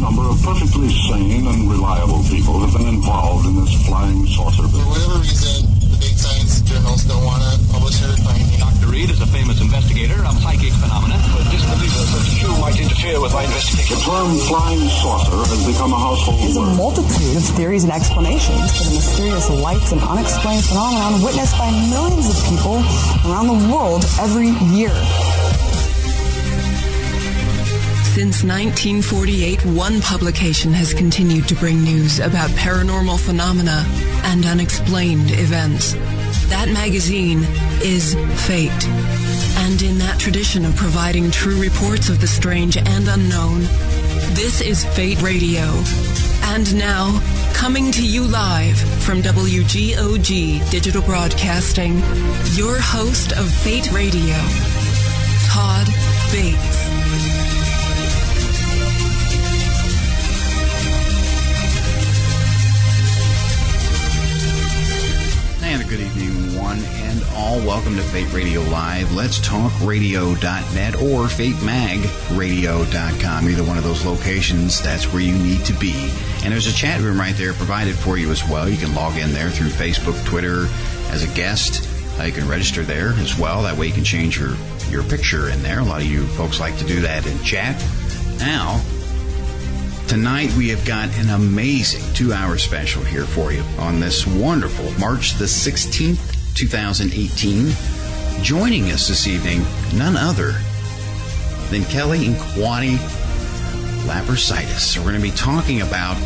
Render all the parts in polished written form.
number of perfectly sane and reliable people have been involved in this flying saucer. For whatever reason, the big science journals don't want to publish their findings. Dr. Reed is a famous investigator of psychic phenomena, but disbelievers such as you might interfere with my investigation. The term flying saucer has become a household word. There's a multitude of theories and explanations for the mysterious lights and unexplained phenomenon witnessed by millions of people around the world every year. Since 1948, one publication has continued to bring news about paranormal phenomena and unexplained events. That magazine is Fate. And in that tradition of providing true reports of the strange and unknown, this is Fate Radio. And now, coming to you live from WGOG Digital Broadcasting, your host of Fate Radio, Todd Bates. And a good evening, one and all. Welcome to Fate Radio Live. Let's Talk Radio.net or FateMagRadio.com. Either one of those locations, that's where you need to be. And there's a chat room right there provided for you as well. You can log in there through Facebook, Twitter as a guest. You can register there as well. That way you can change your picture in there. A lot of you folks like to do that in chat. Now, tonight we have got an amazing 2-hour special here for you on this wonderful March the 16th, 2018. Joining us this evening, none other than Kelly and Kewaunee Lapseritis. So we're going to be talking about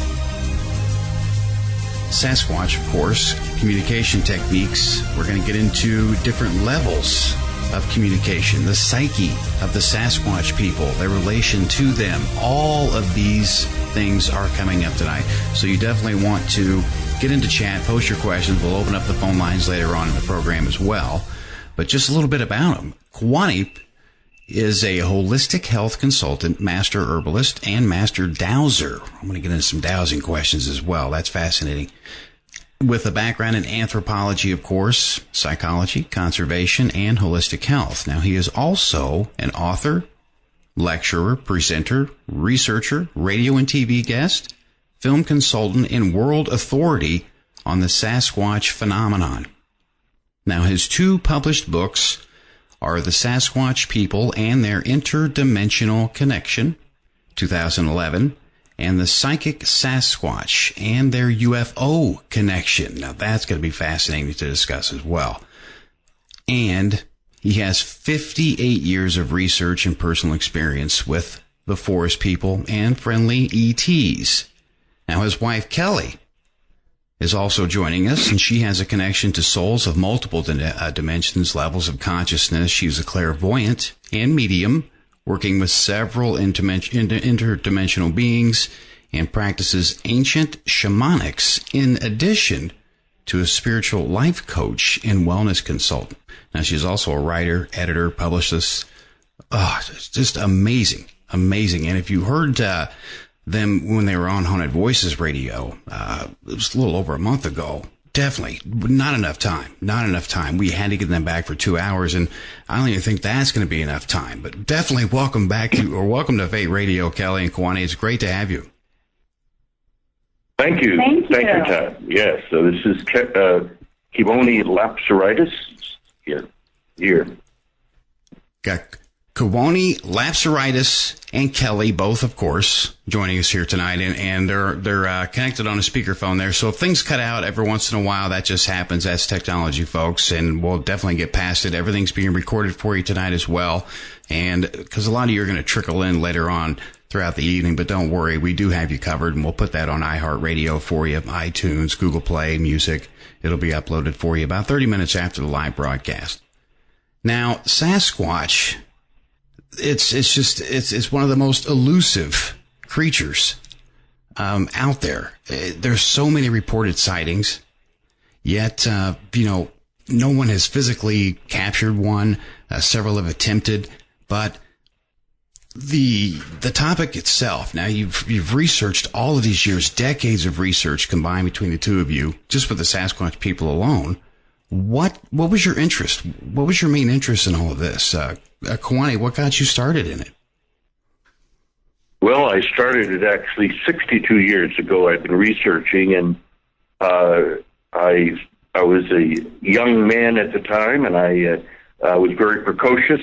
Sasquatch, of course, communication techniques. We're going to get into different levels of communication, the psyche of the Sasquatch people, their relation to them. All of these things are coming up tonight. So you definitely want to get into chat, post your questions. We'll open up the phone lines later on in the program as well. But just a little bit about them. Kewaunee is a holistic health consultant, master herbalist, and master dowser. I'm going to get into some dowsing questions as well. That's fascinating. With a background in anthropology, of course, psychology, conservation, and holistic health. Now, he is also an author, lecturer, presenter, researcher, radio and TV guest, film consultant, and world authority on the Sasquatch phenomenon. Now, his 2 published books are The Sasquatch People and Their Interdimensional Connection, 2011, and The Psychic Sasquatch and Their UFO Connection. Now, that's going to be fascinating to discuss as well. And he has 58 years of research and personal experience with the forest people and friendly ETs. Now, his wife, Kelly, is also joining us, and she has a connection to souls of multiple dimensions, levels of consciousness. She's a clairvoyant and medium, working with several interdimensional beings, and practices ancient shamanics in addition to a spiritual life coach and wellness consultant. Now, she's also a writer, editor, publicist. It's just amazing. And if you heard them when they were on Haunted Voices Radio, it was a little over a month ago. Definitely not enough time. We had to get them back for 2 hours, and I don't even think that's going to be enough time. But definitely welcome to Fate Radio, Kelly and Kewaunee. It's great to have you. Thank you. Thank you, Todd. Yes, so this is Kewaunee Lapseritis. Here. Got Kewaunee Lapseritis and Kelly, both, of course, joining us here tonight, and they're connected on a speakerphone there. So if things cut out every once in a while, that just happens. That's technology, folks, and we'll definitely get past it. Everything's being recorded for you tonight as well, and because a lot of you are going to trickle in later on throughout the evening, but don't worry, we do have you covered, and we'll put that on iHeartRadio for you, iTunes, Google Play, Music. It'll be uploaded for you about 30 minutes after the live broadcast. Now, Sasquatch, it's one of the most elusive creatures out there. There's so many reported sightings, yet no one has physically captured one. Several have attempted, but the topic itself. Now you've researched all of these years, decades of research combined between the two of you, just with the Sasquatch people alone. What was your interest? What was your main interest in all of this? Kewaunee, what got you started in it? Well, I started it actually 62 years ago. I've been researching, and I was a young man at the time, and I was very precocious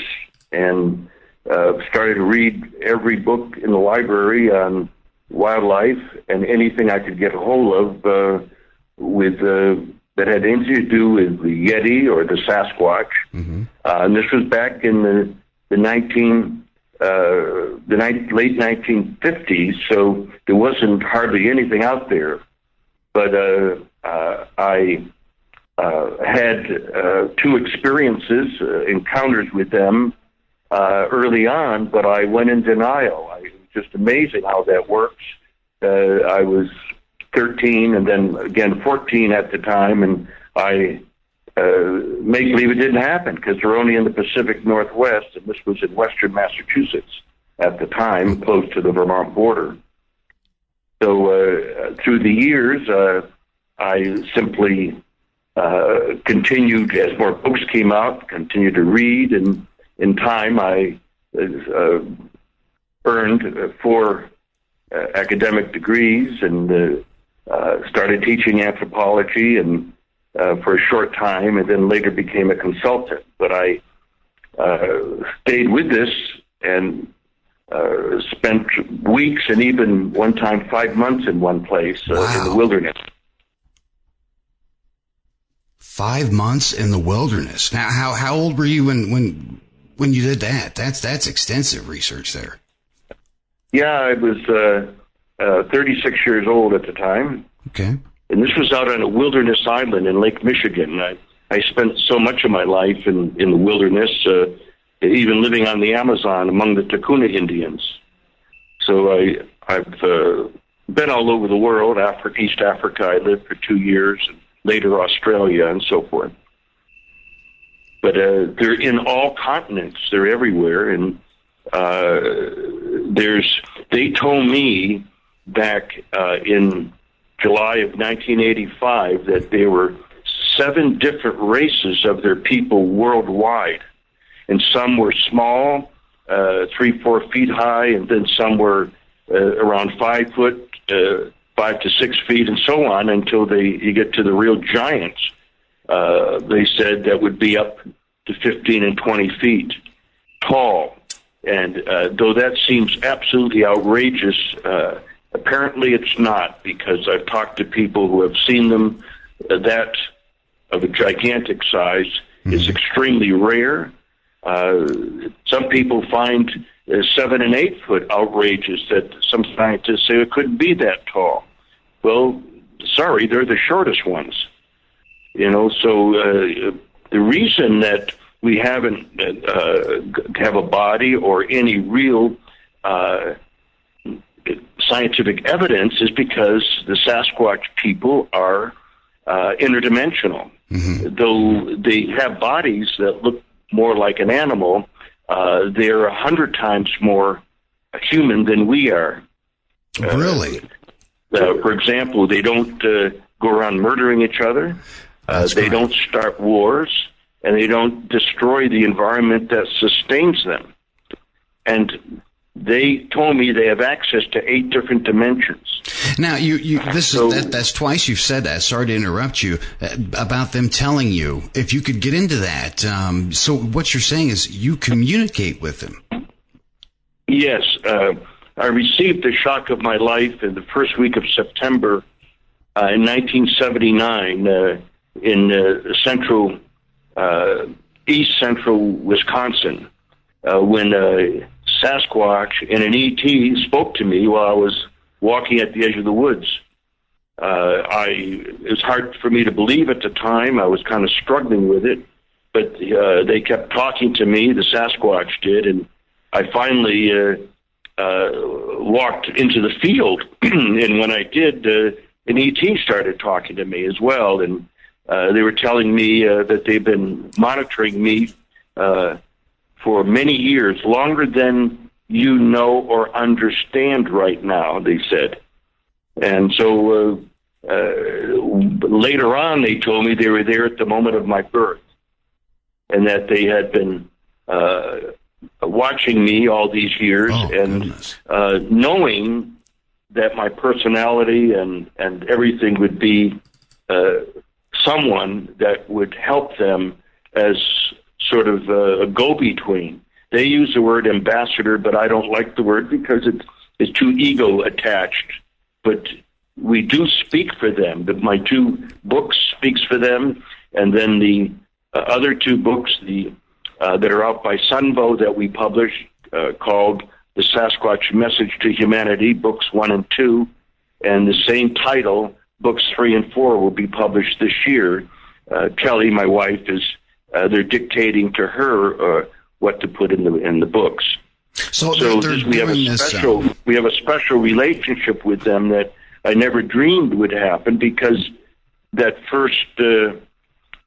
and started to read every book in the library on wildlife and anything I could get a hold of that had anything to do with the Yeti or the Sasquatch. Mm-hmm. And this was back in the late 1950s, so there wasn't hardly anything out there. But I had two experiences, encounters with them early on, but I went in denial. It was just amazing how that works. I was 13 and then again 14 at the time, and I make believe it didn't happen because they're only in the Pacific Northwest, and this was in western Massachusetts at the time, close to the Vermont border. So through the years, I simply continued, as more books came out, continued to read, and in time I earned 4 academic degrees and started teaching anthropology and for a short time, and then later became a consultant. But I stayed with this and spent weeks and even one time 5 months in one place in the wilderness. 5 months in the wilderness. Now, how old were you when you did that? That's extensive research there. Yeah, I was 36 years old at the time. Okay. And this was out on a wilderness island in Lake Michigan. I spent so much of my life in the wilderness, even living on the Amazon among the Takuna Indians. So I've been all over the world. East Africa, I lived for 2 years, and later Australia and so forth. But they're in all continents. They're everywhere. And they told me back in July of 1985 that there were 7 different races of their people worldwide. And some were small, 3-4 feet high, and then some were around 5 foot, 5 to 6 feet, and so on, until you get to the real giants. They said that would be up to 15 and 20 feet tall. And though that seems absolutely outrageous, apparently it's not, because I've talked to people who have seen them. That of a gigantic size is extremely rare. Some people find 7 and 8 foot outrageous that some scientists say it couldn't be that tall. Well, sorry, they're the shortest ones. So the reason that we haven't have a body or any real scientific evidence is because the Sasquatch people are interdimensional. Mm-hmm. Though they have bodies that look more like an animal, they're 100 times more human than we are. Really? For example, they don't go around murdering each other. They don't start wars, and they don't destroy the environment that sustains them. And they told me they have access to 8 different dimensions. Now, that's twice you've said that. Sorry to interrupt you. About them telling you, if you could get into that. So what you're saying is you communicate with them. Yes. I received the shock of my life in the first week of September in 1979 in east central Wisconsin when Sasquatch and an ET spoke to me while I was walking at the edge of the woods. It was hard for me to believe at the time. I was kind of struggling with it, but they kept talking to me, the Sasquatch did, and I finally walked into the field. And when I did, an ET started talking to me as well, and they were telling me that they've been monitoring me for many years, longer than you know or understand right now, they said. And so later on, they told me they were there at the moment of my birth, and that they had been watching me all these years knowing that my personality and everything would be someone that would help them as sort of a go-between. They use the word ambassador, but I don't like the word because it's too ego attached. But we do speak for them. My 2 books speaks for them, and then the other 2 books that are out by SunBôw that we published called The Sasquatch Message to Humanity, Books 1 and 2, and the same title, Books 3 and 4, will be published this year. Kelly, my wife, they're dictating to her what to put in the books. So we have a special relationship with them that I never dreamed would happen, because that first time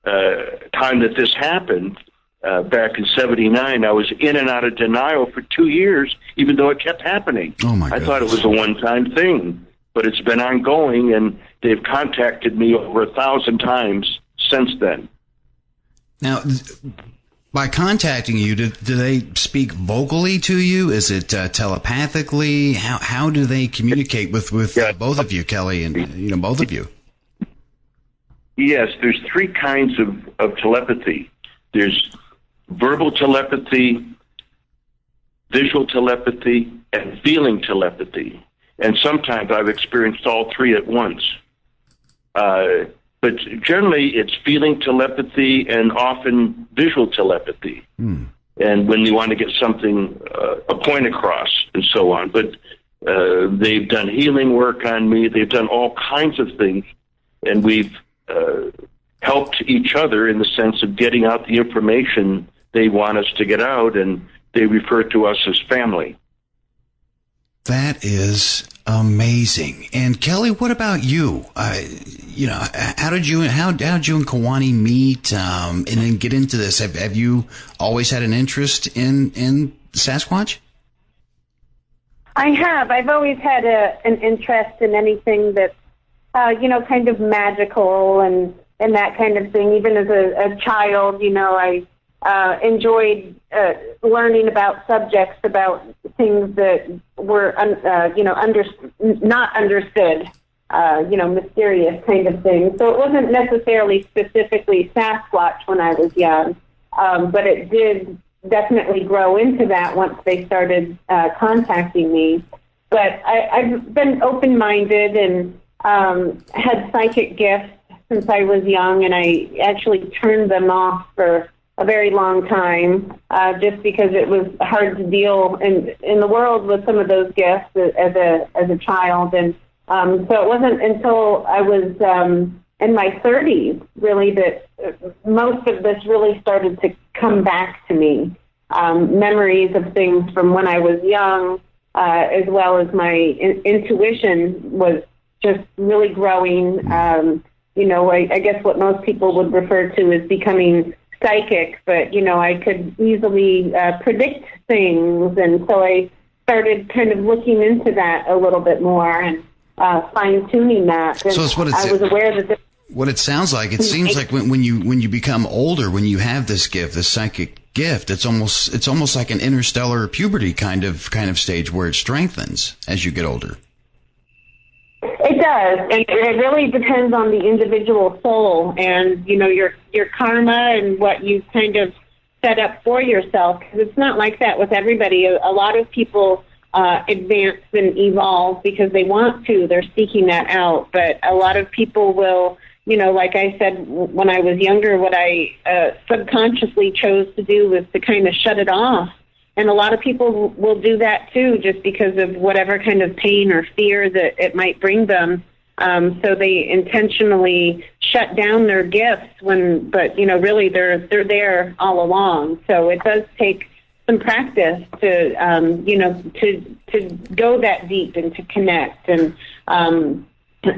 that this happened, back in '79, I was in and out of denial for 2 years, even though it kept happening. Oh my I goodness. thought it was a one-time thing, but it's been ongoing, and they've contacted me over 1,000 times since then. Now, by contacting you, do they speak vocally to you? Is it telepathically? How do they communicate with both of you, Kelly, and both of you? Yes, there's 3 kinds of telepathy. There's verbal telepathy, visual telepathy, and feeling telepathy. And sometimes I've experienced all 3 at once. But generally, it's feeling telepathy and often visual telepathy. And when you want to get something, a point across, and so on. But they've done healing work on me. They've done all kinds of things. And we've helped each other in the sense of getting out the information they want us to get out, and they refer to us as family. That is amazing. And Kelly, what about you? How did you and Kewaunee meet, and then get into this? Have you always had an interest in Sasquatch? I have. I've always had an interest in anything that's, kind of magical and that kind of thing. Even as a child, I enjoyed learning about subjects, about things that were, not understood, mysterious kind of things. So it wasn't necessarily specifically Sasquatch when I was young, but it did definitely grow into that once they started contacting me. But I've been open-minded and had psychic gifts since I was young, and I actually turned them off for a very long time, just because it was hard to deal in the world with some of those gifts as a child. And so it wasn't until I was in my 30s, really, that most of this really started to come back to me. Memories of things from when I was young, as well as my intuition was just really growing. I guess what most people would refer to as becoming psychic, but, I could easily predict things, and so I started kind of looking into that a little bit more and fine-tuning that. And so it's I was aware that what it sounds like, it seems like when you become older, when you have this gift, this psychic gift, it's almost like an interstellar puberty kind of stage where it strengthens as you get older. It does, and it really depends on the individual soul and, your karma and what you kind of set up for yourself, because it's not like that with everybody. A lot of people advance and evolve because they want to. They're seeking that out, but a lot of people will, like I said, when I was younger, what I subconsciously chose to do was to kind of shut it off. And a lot of people will do that too, just because of whatever kind of pain or fear that it might bring them. So they intentionally shut down their gifts but really they're there all along. So it does take some practice to go that deep and to connect. And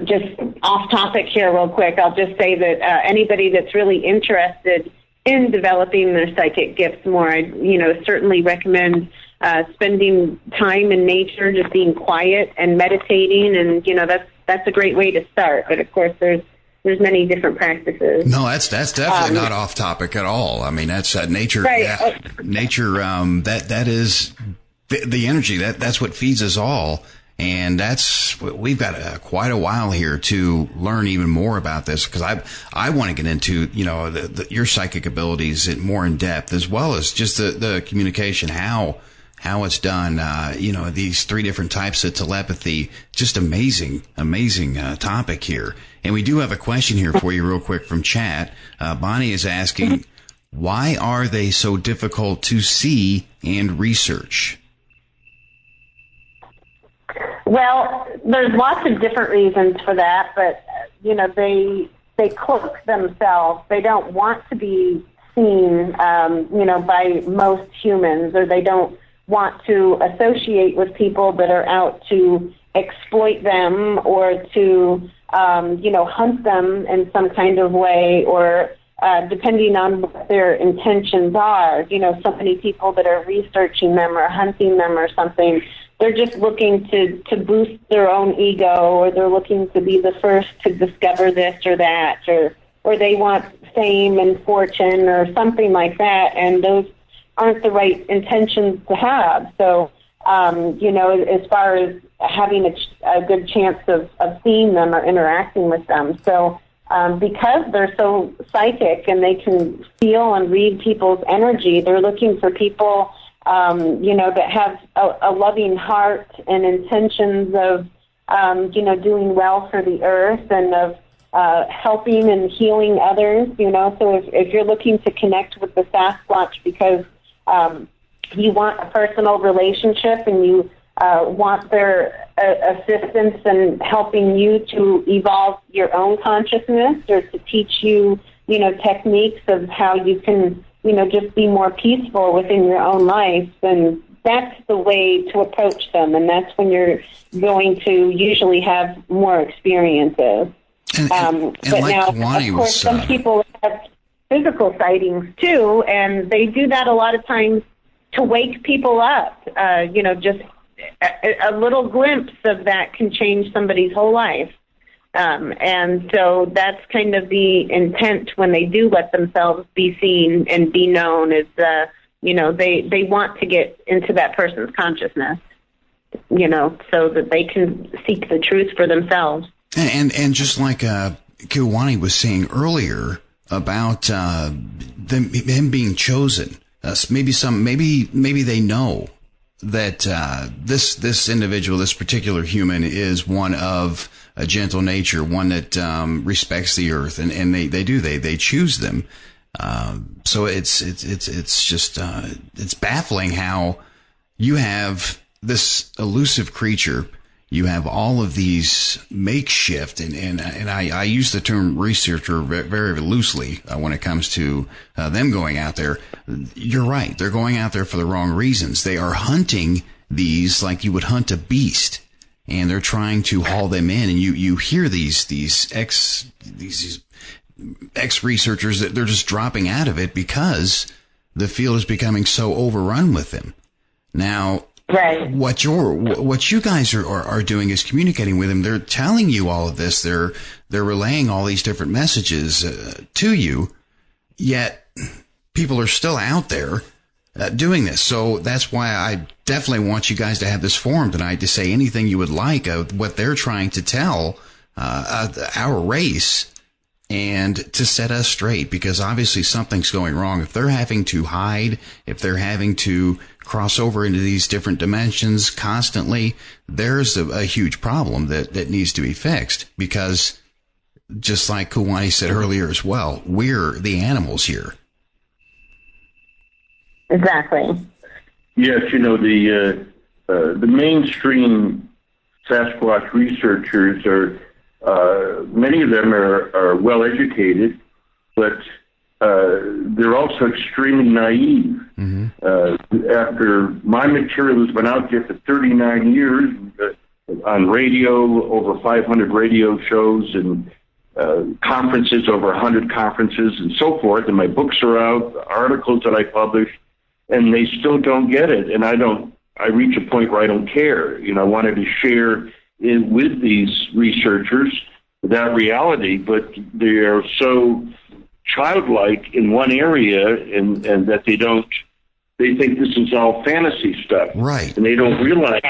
just off topic here real quick, I'll just say that anybody that's really interested in developing their psychic gifts more, I certainly recommend spending time in nature, just being quiet and meditating, and that's a great way to start. But of course, there's there's many different practices. No, that's definitely not off topic at all. I mean, that's nature. Right. Yeah, nature. That is the energy. That's what feeds us all. And we've got quite a while here to learn even more about this, because I want to get into, your psychic abilities more in depth, as well as just the communication, how it's done, these 3 different types of telepathy. Just amazing topic here. And we do have a question here for you real quick from chat. Bonnie is asking, why are they so difficult to see and research? Well, there's lots of different reasons for that, but, they cloak themselves. They don't want to be seen, by most humans, or they don't want to associate with people that are out to exploit them or to, hunt them in some kind of way, or depending on what their intentions are. So many people that are researching them or hunting them or something, they're just looking to boost their own ego, or they're looking to be the first to discover this or that, or they want fame and fortune or something like that, and those aren't the right intentions to have. So, as far as having a good chance of seeing them or interacting with them. So, because they're so psychic and they can feel and read people's energy, they're looking for people that have a loving heart and intentions of, doing well for the earth and of helping and healing others, So if you're looking to connect with the Sasquatch because you want a personal relationship and you want their assistance in helping you to evolve your own consciousness, or to teach you, techniques of how you can just be more peaceful within your own life, then that's the way to approach them, and that's when you're going to usually have more experiences. And but like now, Kewaunee of course, some people have physical sightings too, and they do that a lot of times to wake people up. Just a little glimpse of that can change somebody's whole life. And so that's kind of the intent when they do let themselves be seen and be known, is, they want to get into that person's consciousnness, so that they can seek the truth for themselves. And just like Kewaunee was saying earlier about him being chosen, maybe they know that this individual, this particular human, is one of a gentle nature, one that respects the earth, and they choose them. So it's just it's baffling how you have this elusive creature. You have all of these makeshift, and I use the term researcher very, very loosely when it comes to them going out there. You're right. They're going out there for the wrong reasons. They are hunting these like you would hunt a beast, and they're trying to haul them in. And you hear these ex researchers that they're just dropping out of it because the field is becoming so overrun with them. Now, right. What you guys are doing is communicating with them. They're telling you all of this. They're relaying all these different messages to you, yet people are still out there doing this. So that's why I definitely want you guys to have this forum tonight to say anything you would like of what they're trying to tell our race, and to set us straight, because obviously something's going wrong. If they're having to hide, if they're having to cross over into these different dimensions constantly, there's a huge problem that needs to be fixed, because just like Kewaunee said earlier as well, we're the animals here. Exactly. Yes, the mainstream Sasquatch researchers are, many of them are well educated, but they're also extremely naive. Mm-hmm. After my material has been out there for 39 years on radio, over 500 radio shows, and conferences, over 100 conferences, and so forth, and my books are out, articles that I publish, and they still don't get it. And I reach a point where I don't care. I wanted to share with these researchers that reality, but they are so childlike in one area, and that they think this is all fantasy stuff. Right. And they don't realize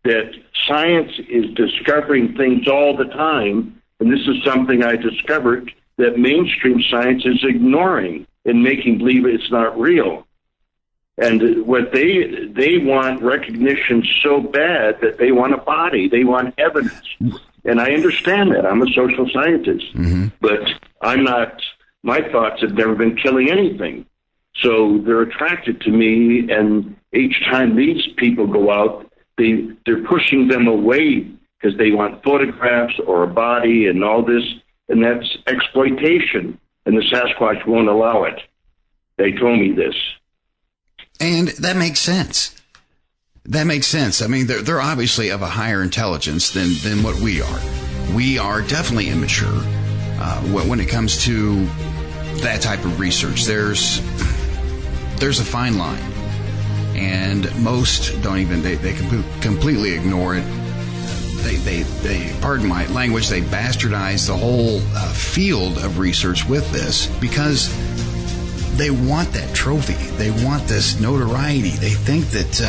that science is discovering things all the time, and this is something I discovered that mainstream science is ignoring and making believe it's not real. And what they want recognition so bad that they want a body, they want evidence. And I understand that. I'm a social scientist, but I'm not. My thoughts have never been killing anything. So they're attracted to me, and each time these people go out, they're pushing them away because they want photographs or a body and all this, and that's exploitation, and the Sasquatch won't allow it. They told me this. And that makes sense. That makes sense. I mean, they're obviously of a higher intelligence than what we are. We are definitely immature when it comes to that type of research. There's a fine line, and most don't even. They completely ignore it. They pardon my language. They bastardize the whole field of research with this because they want that trophy. They want this notoriety. They think that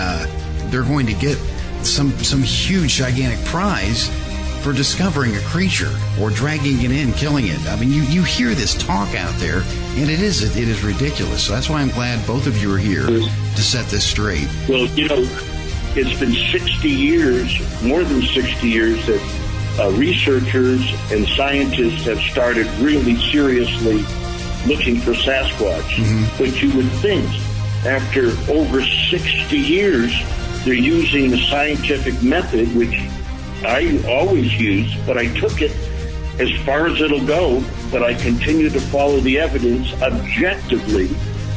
they're going to get some huge, gigantic prize for discovering a creature or dragging it in, killing it. I mean, you hear this talk out there, and it is ridiculous. So that's why I'm glad both of you are here to set this straight. Well, it's been 60 years, more than 60 years, that researchers and scientists have started really seriously looking for Sasquatch. But you would think after over 60 years, they're using the scientific method, which I always use, but I took it as far as it'll go, but I continue to follow the evidence objectively,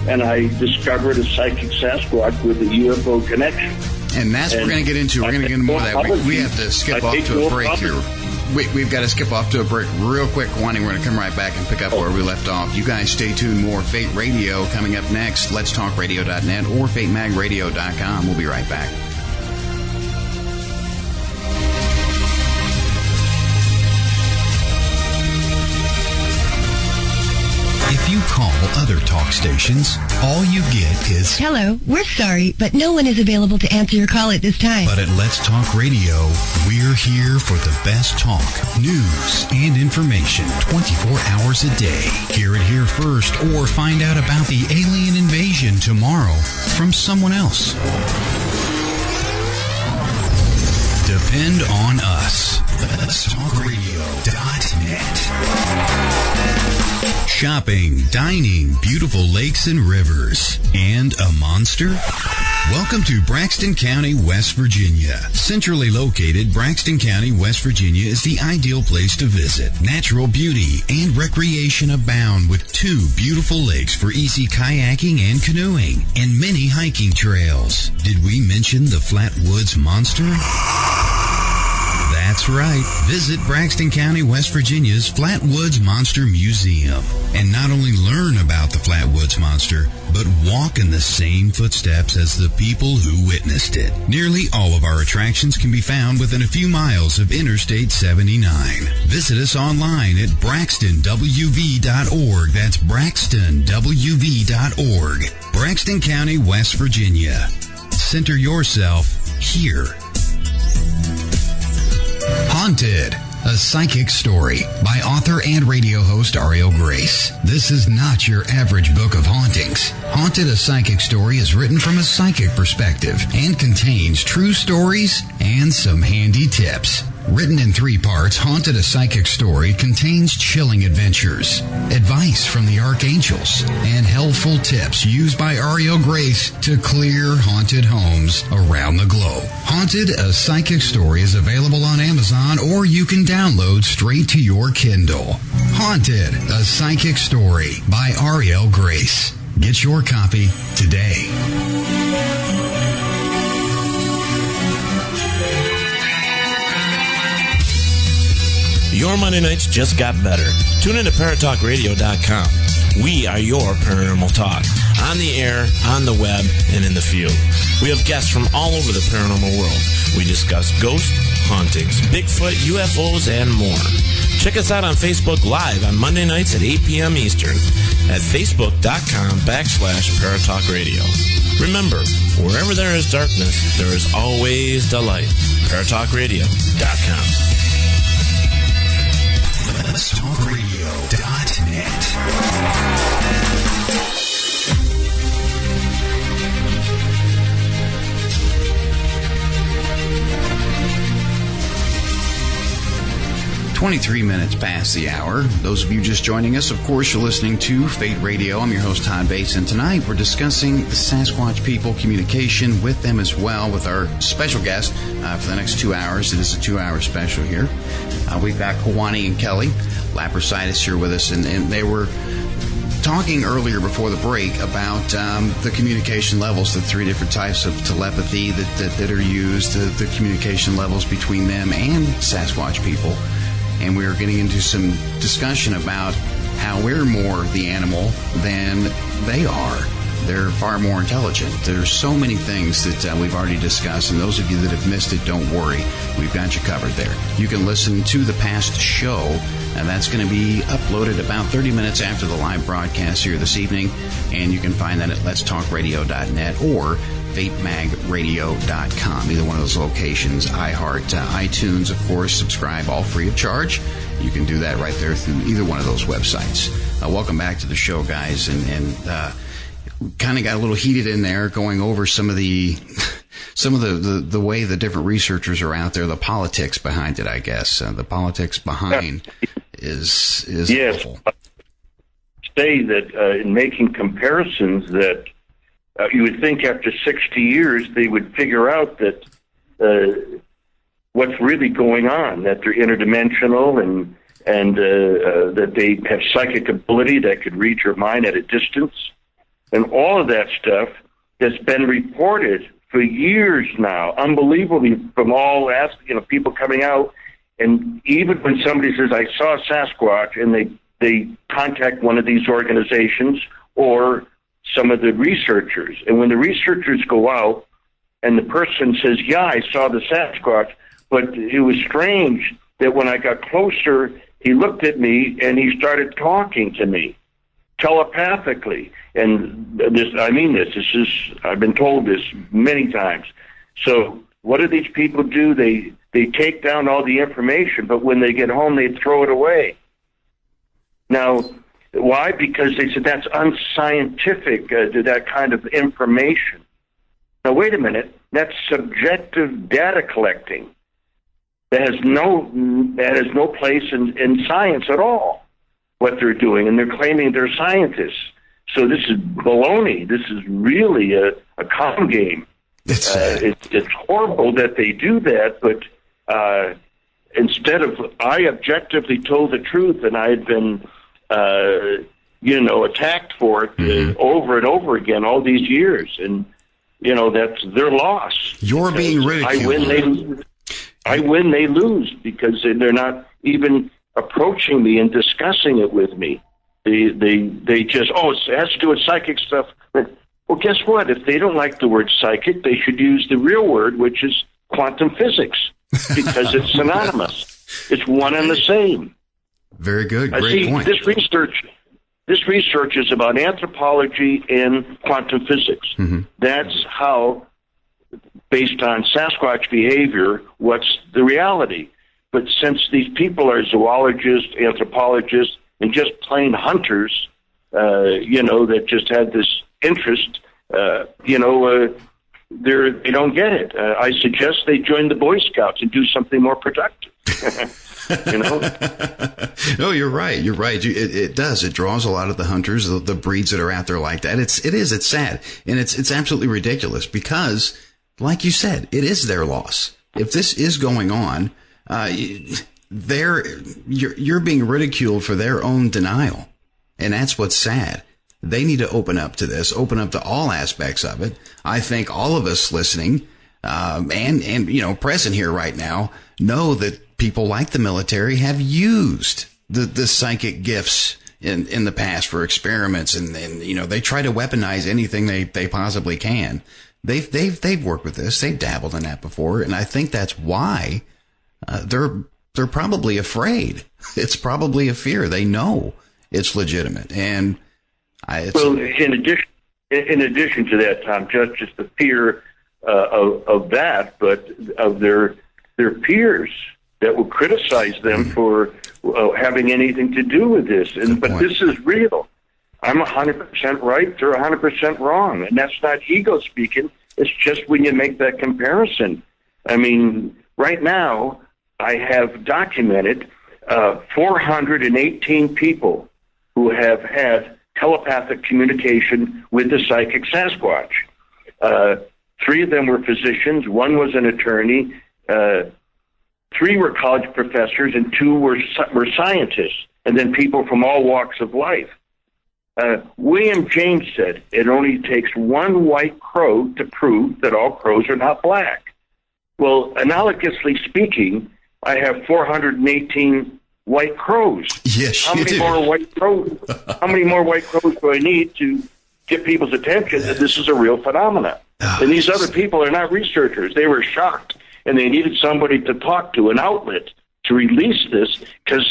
and I discovered a psychic Sasquatch with a UFO connection. And that's what we're going to get into. We're going to get into more of that. We have to skip off to a break here. We've got to skip off to a break real quick, Kewaunee. We're going to come right back and pick up where we left off. You guys stay tuned. More Fate Radio coming up next. Let'sTalkRadio.net or FateMagRadio.com. We'll be right back. If you call other talk stations, all you get is, "Hello, we're sorry, but no one is available to answer your call at this time." But at Let's Talk Radio, we're here for the best talk, news, and information 24 hours a day. Hear it here first, or find out about the alien invasion tomorrow from someone else. Depend on us. Let'sTalkRadio.net. Shopping, dining, beautiful lakes and rivers, and a monster? Welcome to Braxton County, West Virginia. Centrally located, Braxton County, West Virginia is the ideal place to visit. Natural beauty and recreation abound with 2 beautiful lakes for easy kayaking and canoeing, and many hiking trails. Did we mention the Flatwoods Monster? That's right. Visit Braxton County, West Virginia's Flatwoods Monster Museum and not only learn about the Flatwoods Monster, but walk in the same footsteps as the people who witnessed it. Nearly all of our attractions can be found within a few miles of Interstate 79. Visit us online at braxtonwv.org. That's braxtonwv.org. Braxton County, West Virginia. Center yourself here. Haunted, a psychic story by author and radio host Ariel Grace. This is not your average book of hauntings. Haunted, a psychic story is written from a psychic perspective and contains true stories and some handy tips. Written in 3 parts, Haunted, a Psychic Story contains chilling adventures, advice from the archangels, and helpful tips used by Ariel Grace to clear haunted homes around the globe. Haunted, a Psychic Story is available on Amazon, or you can download straight to your Kindle. Haunted, a Psychic Story by Ariel Grace. Get your copy today. Your Monday nights just got better. Tune in to ParatalkRadio.com. We are your paranormal talk. On the air, on the web, and in the field. We have guests from all over the paranormal world. We discuss ghosts, hauntings, Bigfoot, UFOs, and more. Check us out on Facebook Live on Monday nights at 8 p.m. Eastern at facebook.com/Paratalk Radio. Remember, wherever there is darkness, there is always the light. ParatalkRadio.com. LetsTalkRadio.net. 23 minutes past the hour. Those of you just joining us, of course, you're listening to Fate Radio. I'm your host, Todd Bates, and tonight we're discussing the Sasquatch People, communication with them as well, with our special guest for the next 2 hours. It is a 2-hour special here. We've got Kewaunee and Kewaunee Lapseritis here with us, and they were talking earlier before the break about the communication levels, the 3 different types of telepathy that are used, the communication levels between them and Sasquatch people. And we were getting into some discussion about how we're more the animal than they are. They're far more intelligent. There's so many things that we've already discussed, and those of you that have missed it, don't worry. We've got you covered there. You can listen to the past show, and that's going to be uploaded about 30 minutes after the live broadcast here this evening, and you can find that at letstalkradio.net or FateMagRadio.com, either one of those locations. iHeart, iTunes, of course, subscribe, all free of charge. You can do that right there through either one of those websites. Welcome back to the show, guys, and kind of got a little heated in there going over some of the way the different researchers are out there, the politics behind it, I guess. The politics behind is awful. Say that in making comparisons that you would think after 60 years they would figure out that what's really going on, that they're interdimensional and that they have psychic ability that could read your mind at a distance. And all of that stuff has been reported for years now, unbelievably, from all people coming out. And even when somebody says, I saw Sasquatch, and they contact one of these organizations or some of the researchers. And when the researchers go out and the person says, yeah, I saw the Sasquatch, but it was strange that when I got closer, he looked at me and he started talking to me telepathically. And I've been told this many times. So what do these people do? They take down all the information, but when they get home, they throw it away. Now, why? Because they said that's unscientific, that kind of information. Now, wait a minute. That's subjective data collecting. That has no place in science at all, what they're doing, and they're claiming they're scientists. So this is baloney. This is really a con game. It's horrible that they do that, but instead of, I objectively told the truth, and I had been attacked for it over and over again all these years, and that's their loss. You're being ridiculed. I win, they lose, because they're not even approaching me and discussing it with me. They just, it has to do with psychic stuff. Well, guess what? If they don't like the word psychic, they should use the real word, which is quantum physics, because it's synonymous. It's one and the same. Very good. Great point. This research is about anthropology and quantum physics. Mm-hmm. That's how, based on Sasquatch behavior, what's the reality. But since these people are zoologists, anthropologists, and just plain hunters, that just had this interest, they don't get it. I suggest they join the Boy Scouts and do something more productive. No, you're right. You're right. It does. It draws a lot of the hunters, the breeds that are out there like that. It's sad. And it's absolutely ridiculous because, like you said, it is their loss. If this is going on, you're being ridiculed for their own denial. And that's what's sad. They need to open up to this, open up to all aspects of it. I think all of us listening, and present here right now, know that people like the military have used the psychic gifts in the past for experiments, and they try to weaponize anything they possibly can. They've worked with this. They've dabbled in that before, and I think that's why they're they're probably afraid. It's probably a fear. They know it's legitimate. And well, in addition to that, Tom, just the fear of that, but of their peers that will criticize them for having anything to do with this. But this is real. I'm 100% right. They're 100% wrong. And that's not ego speaking. It's just when you make that comparison. I mean, right now, I have documented 418 people who have had telepathic communication with the Psychic Sasquatch. 3 of them were physicians, 1 was an attorney, 3 were college professors, and 2 were scientists, and then people from all walks of life. William James said it only takes 1 white crow to prove that all crows are not black. Well, analogously speaking, I have 418 white crows. Yes, How many more white crows do I need to get people's attention that this is a real phenomenon? And these other people are not researchers. They were shocked, and they needed somebody to talk to, an outlet to release this, because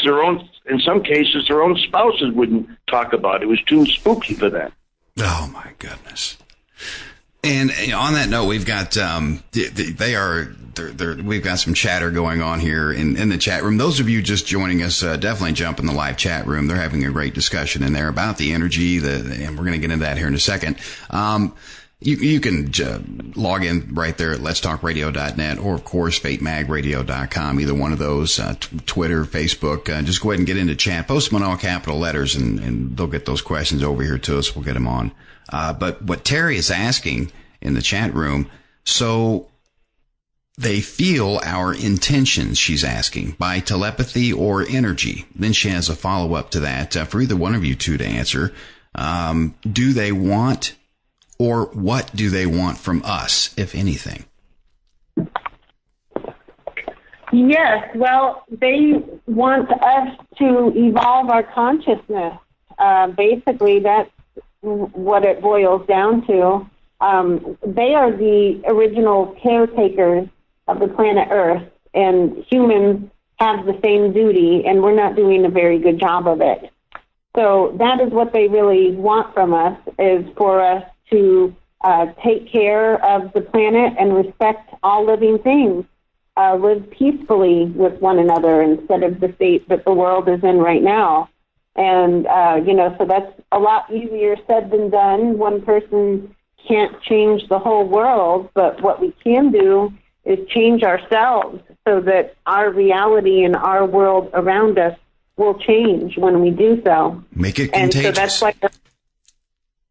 in some cases, their own spouses wouldn't talk about it. It was too spooky for them. Oh my goodness! And on that note, we've got we've got some chatter going on here in the chat room. Those of you just joining us, definitely jump in the live chat room. They're having a great discussion in there about the energy, and we're going to get into that here in a second. You can log in right there at letstalkradio.net or, of course, fatemagradio.com, either one of those, Twitter, Facebook. Just go ahead and get into chat. Post them in all capital letters, and they'll get those questions over here to us. We'll get them on. But what Terry is asking in the chat room, so they feel our intentions, she's asking, by telepathy or energy. Then she has a follow-up to that for either one of you two to answer. Do they want... or what do they want from us, if anything? Yes, well, they want us to evolve our consciousness. Basically, that's what it boils down to. They are the original caretakers of the planet Earth, and humans have the same duty, and we're not doing a very good job of it. So that is what they really want from us, is for us to take care of the planet and respect all living things, live peacefully with one another instead of the state that the world is in right now. And, so that's a lot easier said than done. One person can't change the whole world, but what we can do is change ourselves so that our reality and our world around us will change when we do so. Make it contagious. And so that's like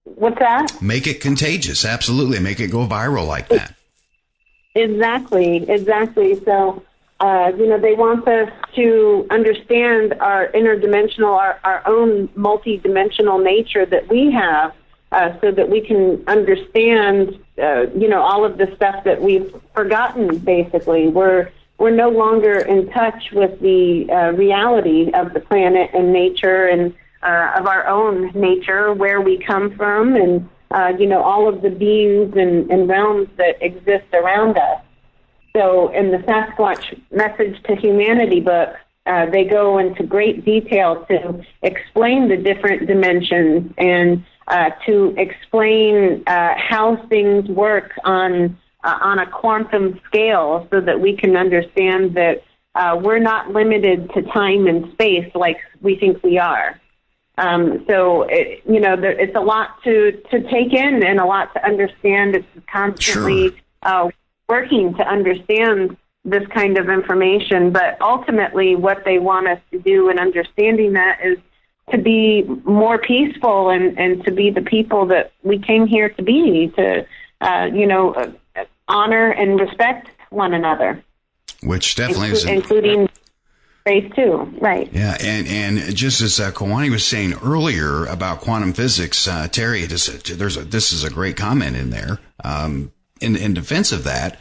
what's that? Make it contagious, absolutely. Make it go viral like that. Exactly. So, they want us to understand our interdimensional, our own multidimensional nature that we have, so that we can understand, all of the stuff that we've forgotten, basically. We're no longer in touch with the reality of the planet and nature and of our own nature, where we come from, and, all of the beings and realms that exist around us. So in the Sasquatch Message to Humanity book, they go into great detail to explain the different dimensions and to explain how things work on a quantum scale, so that we can understand that we're not limited to time and space like we think we are. It's a lot to take in and a lot to understand. It's constantly working to understand this kind of information. But ultimately, what they want us to do in understanding that is to be more peaceful and to be the people that we came here to be, to, honor and respect one another. Which definitely is... Including... Phase 2, right. Yeah, and just as Kewaunee was saying earlier about quantum physics, Terry, this is a great comment in there. In defense of that,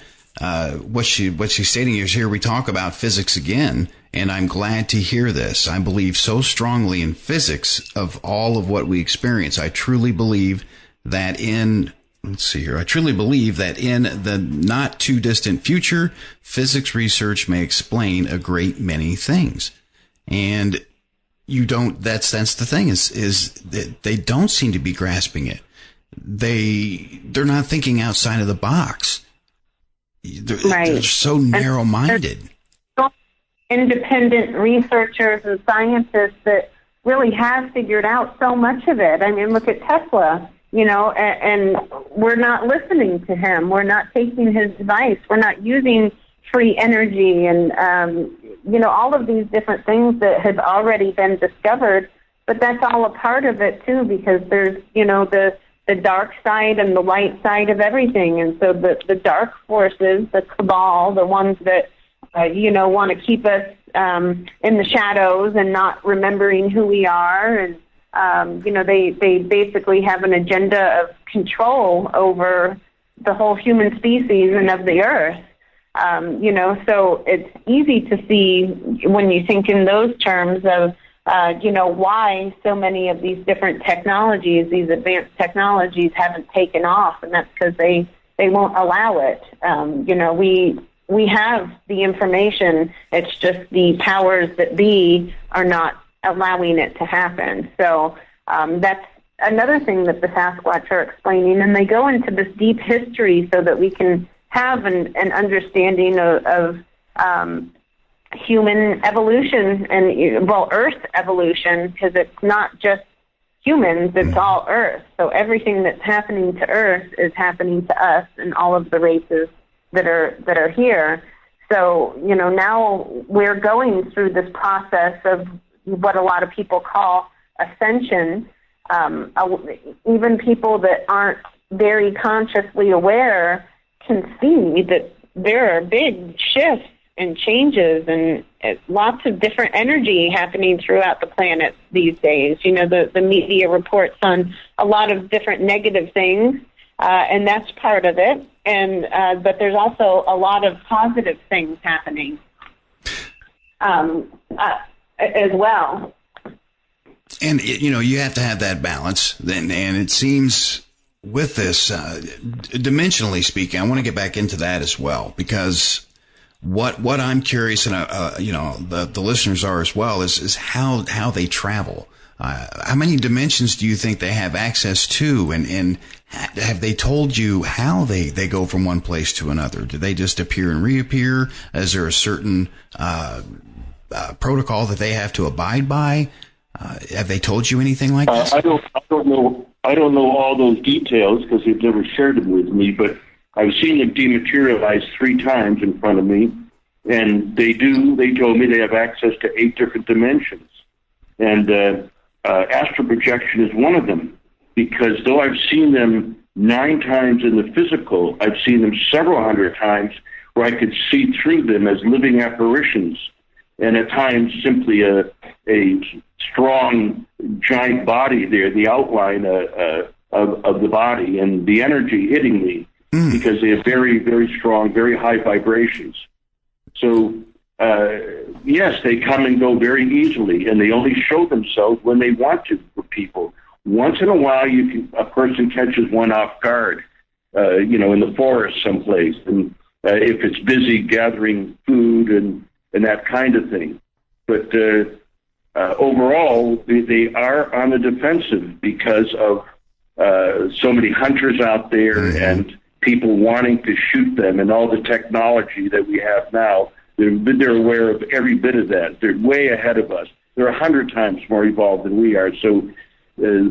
what she's stating is, here we talk about physics again, and I'm glad to hear this. I believe so strongly in physics of all of what we experience. I truly believe that in Let's see here. I truly believe that in the not too distant future, physics research may explain a great many things. And you don't, that's the thing is that they don't seem to be grasping it. They're not thinking outside of the box. They're so narrow-minded. Independent researchers and scientists that really have figured out so much of it. I mean, look at Tesla, and we're not listening to him. We're not taking his advice. We're not using free energy and, all of these different things that have already been discovered. But that's all a part of it, too, because there's, the dark side and the light side of everything. And so the dark forces, the cabal, the ones that, want to keep us in the shadows and not remembering who we are. And, they basically have an agenda of control over the whole human species and of the earth. So it's easy to see when you think in those terms of, why so many of these different technologies, these advanced technologies haven't taken off, and that's because they won't allow it. We have the information, it's just the powers that be are not allowing it to happen. So that's another thing that the Sasquatch are explaining, and they go into this deep history so that we can have an understanding of human evolution and, Earth evolution, because it's not just humans, it's all Earth. So everything that's happening to Earth is happening to us and all of the races that are here. So, now we're going through this process of what a lot of people call ascension. Even people that aren't very consciously aware can see that there are big shifts and changes and lots of different energy happening throughout the planet these days. The media reports on a lot of different negative things, and that's part of it. And but there's also a lot of positive things happening as well. And, you have to have that balance. And it seems with this, dimensionally speaking, I want to get back into that as well, because what I'm curious, and the listeners are as well, is how they travel. How many dimensions do you think they have access to, and have they told you how they go from one place to another? Do they just appear and reappear? Is there a certain protocol that they have to abide by? Have they told you anything like this? I don't know. I don't know all those details because they've never shared them with me, but I've seen them dematerialize 3 times in front of me, and they told me they have access to 8 different dimensions. And astral projection is one of them, because though I've seen them 9 times in the physical, I've seen them several hundred times where I could see through them as living apparitions, and at times simply a strong, giant body there, the outline of the body and the energy hitting me, because they have very, very strong, very high vibrations. So, yes, they come and go very easily, and they only show themselves when they want to for people. Once in a while, a person catches one off guard, in the forest someplace, and if it's busy gathering food and that kind of thing. But overall, they are on the defensive because of so many hunters out there and people wanting to shoot them, and all the technology that we have now. They're aware of every bit of that. They're way ahead of us. They're 100 times more evolved than we are. So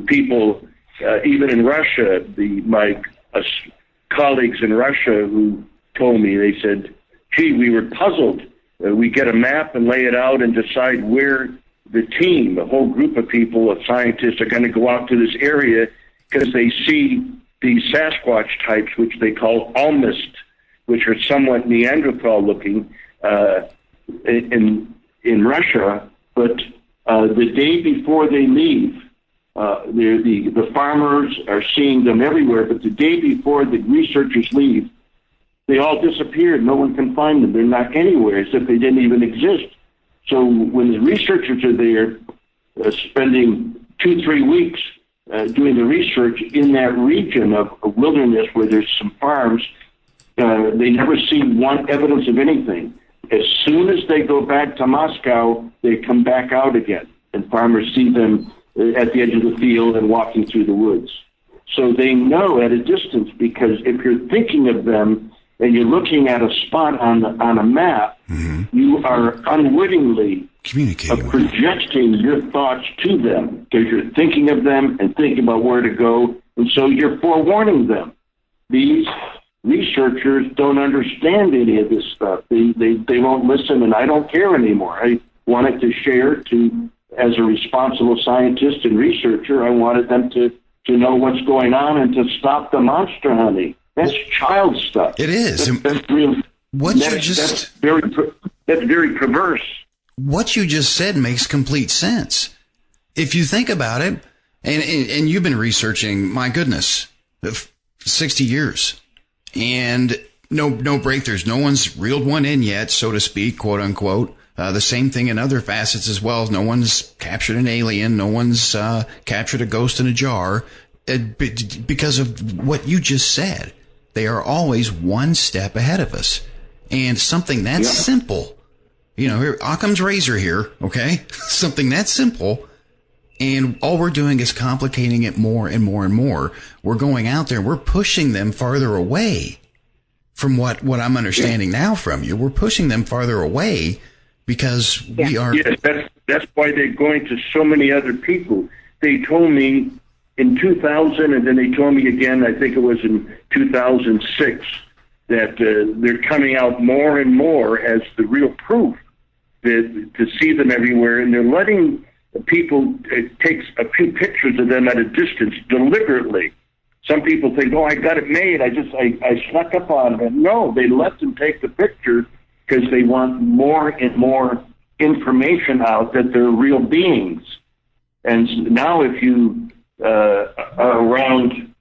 people, even in Russia, my colleagues in Russia who told me, they said, gee, we were puzzled. We get a map and lay it out and decide where the team, the whole group of people, of scientists, are going to go out to this area because they see these Sasquatch types, which they call almist, which are somewhat Neanderthal-looking in Russia. But the day before they leave, the farmers are seeing them everywhere, but the day before the researchers leave, they all disappeared. No one can find them. They're not anywhere, as if they didn't even exist. So when the researchers are there spending 2-3 weeks doing the research in that region of wilderness where there's some farms. They never see one evidence of anything. As soon as they go back to Moscow, they come back out again, and farmers see them at the edge of the field and walking through the woods. So they know at a distance, because if you're thinking of them and you're looking at a spot on a map, you are unwittingly projecting your thoughts to them, because you're thinking of them and thinking about where to go, and so you're forewarning them. These researchers don't understand any of this stuff. They won't listen, and I don't care anymore. I wanted to share as a responsible scientist and researcher, I wanted them to know what's going on and to stop the monster hunting. That's child stuff. It is. That's real. That's very perverse. What you just said makes complete sense. If you think about it, and you've been researching, my goodness, 60 years. And no breakthroughs. No one's reeled one in yet, so to speak, quote unquote. The same thing in other facets as well. No one's captured an alien. No one's captured a ghost in a jar. Because of what you just said. They are always one step ahead of us. And something that's simple. Here, Occam's razor here, okay? Something that's simple. And all we're doing is complicating it more and more and more. We're going out there, we're pushing them farther away from what I'm understanding now from you. We're pushing them farther away because we are... Yes, that's why they're going to so many other people. They told me in 2000, and then they told me again, I think it was in 2006, that they're coming out more and more as the real proof to see them everywhere, and they're letting... people take a few pictures of them at a distance deliberately. Some people think, I got it made. I snuck up on them. No, they let them take the picture because they want more and more information out that they're real beings. And now if you are around,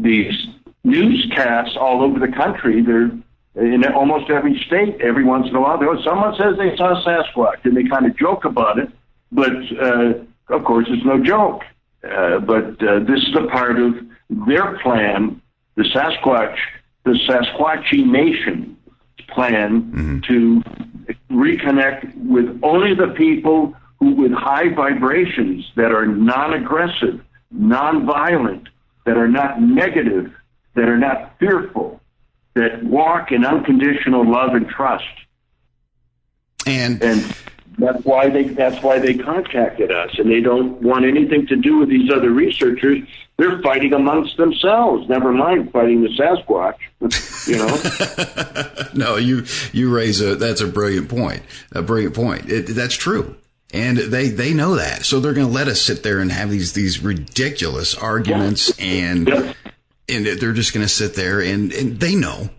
these newscasts all over the country, they're in almost every state, every once in a while, someone says they saw Sasquatch, and they kind of joke about it, but of course it's no joke. But this is a part of their plan, the Sasquatchy Nation plan to reconnect with only the people who, with high vibrations, that are non-aggressive, non-violent, that are not negative, that are not fearful, that walk in unconditional love and trust, and that's why they contacted us, and they don't want anything to do with these other researchers. They're fighting amongst themselves. Never mind fighting the Sasquatch. No, you raise that's a brilliant point. A brilliant point. That's true, and they know that, so they're going to let us sit there and have these ridiculous arguments and they're just going to sit there and they know.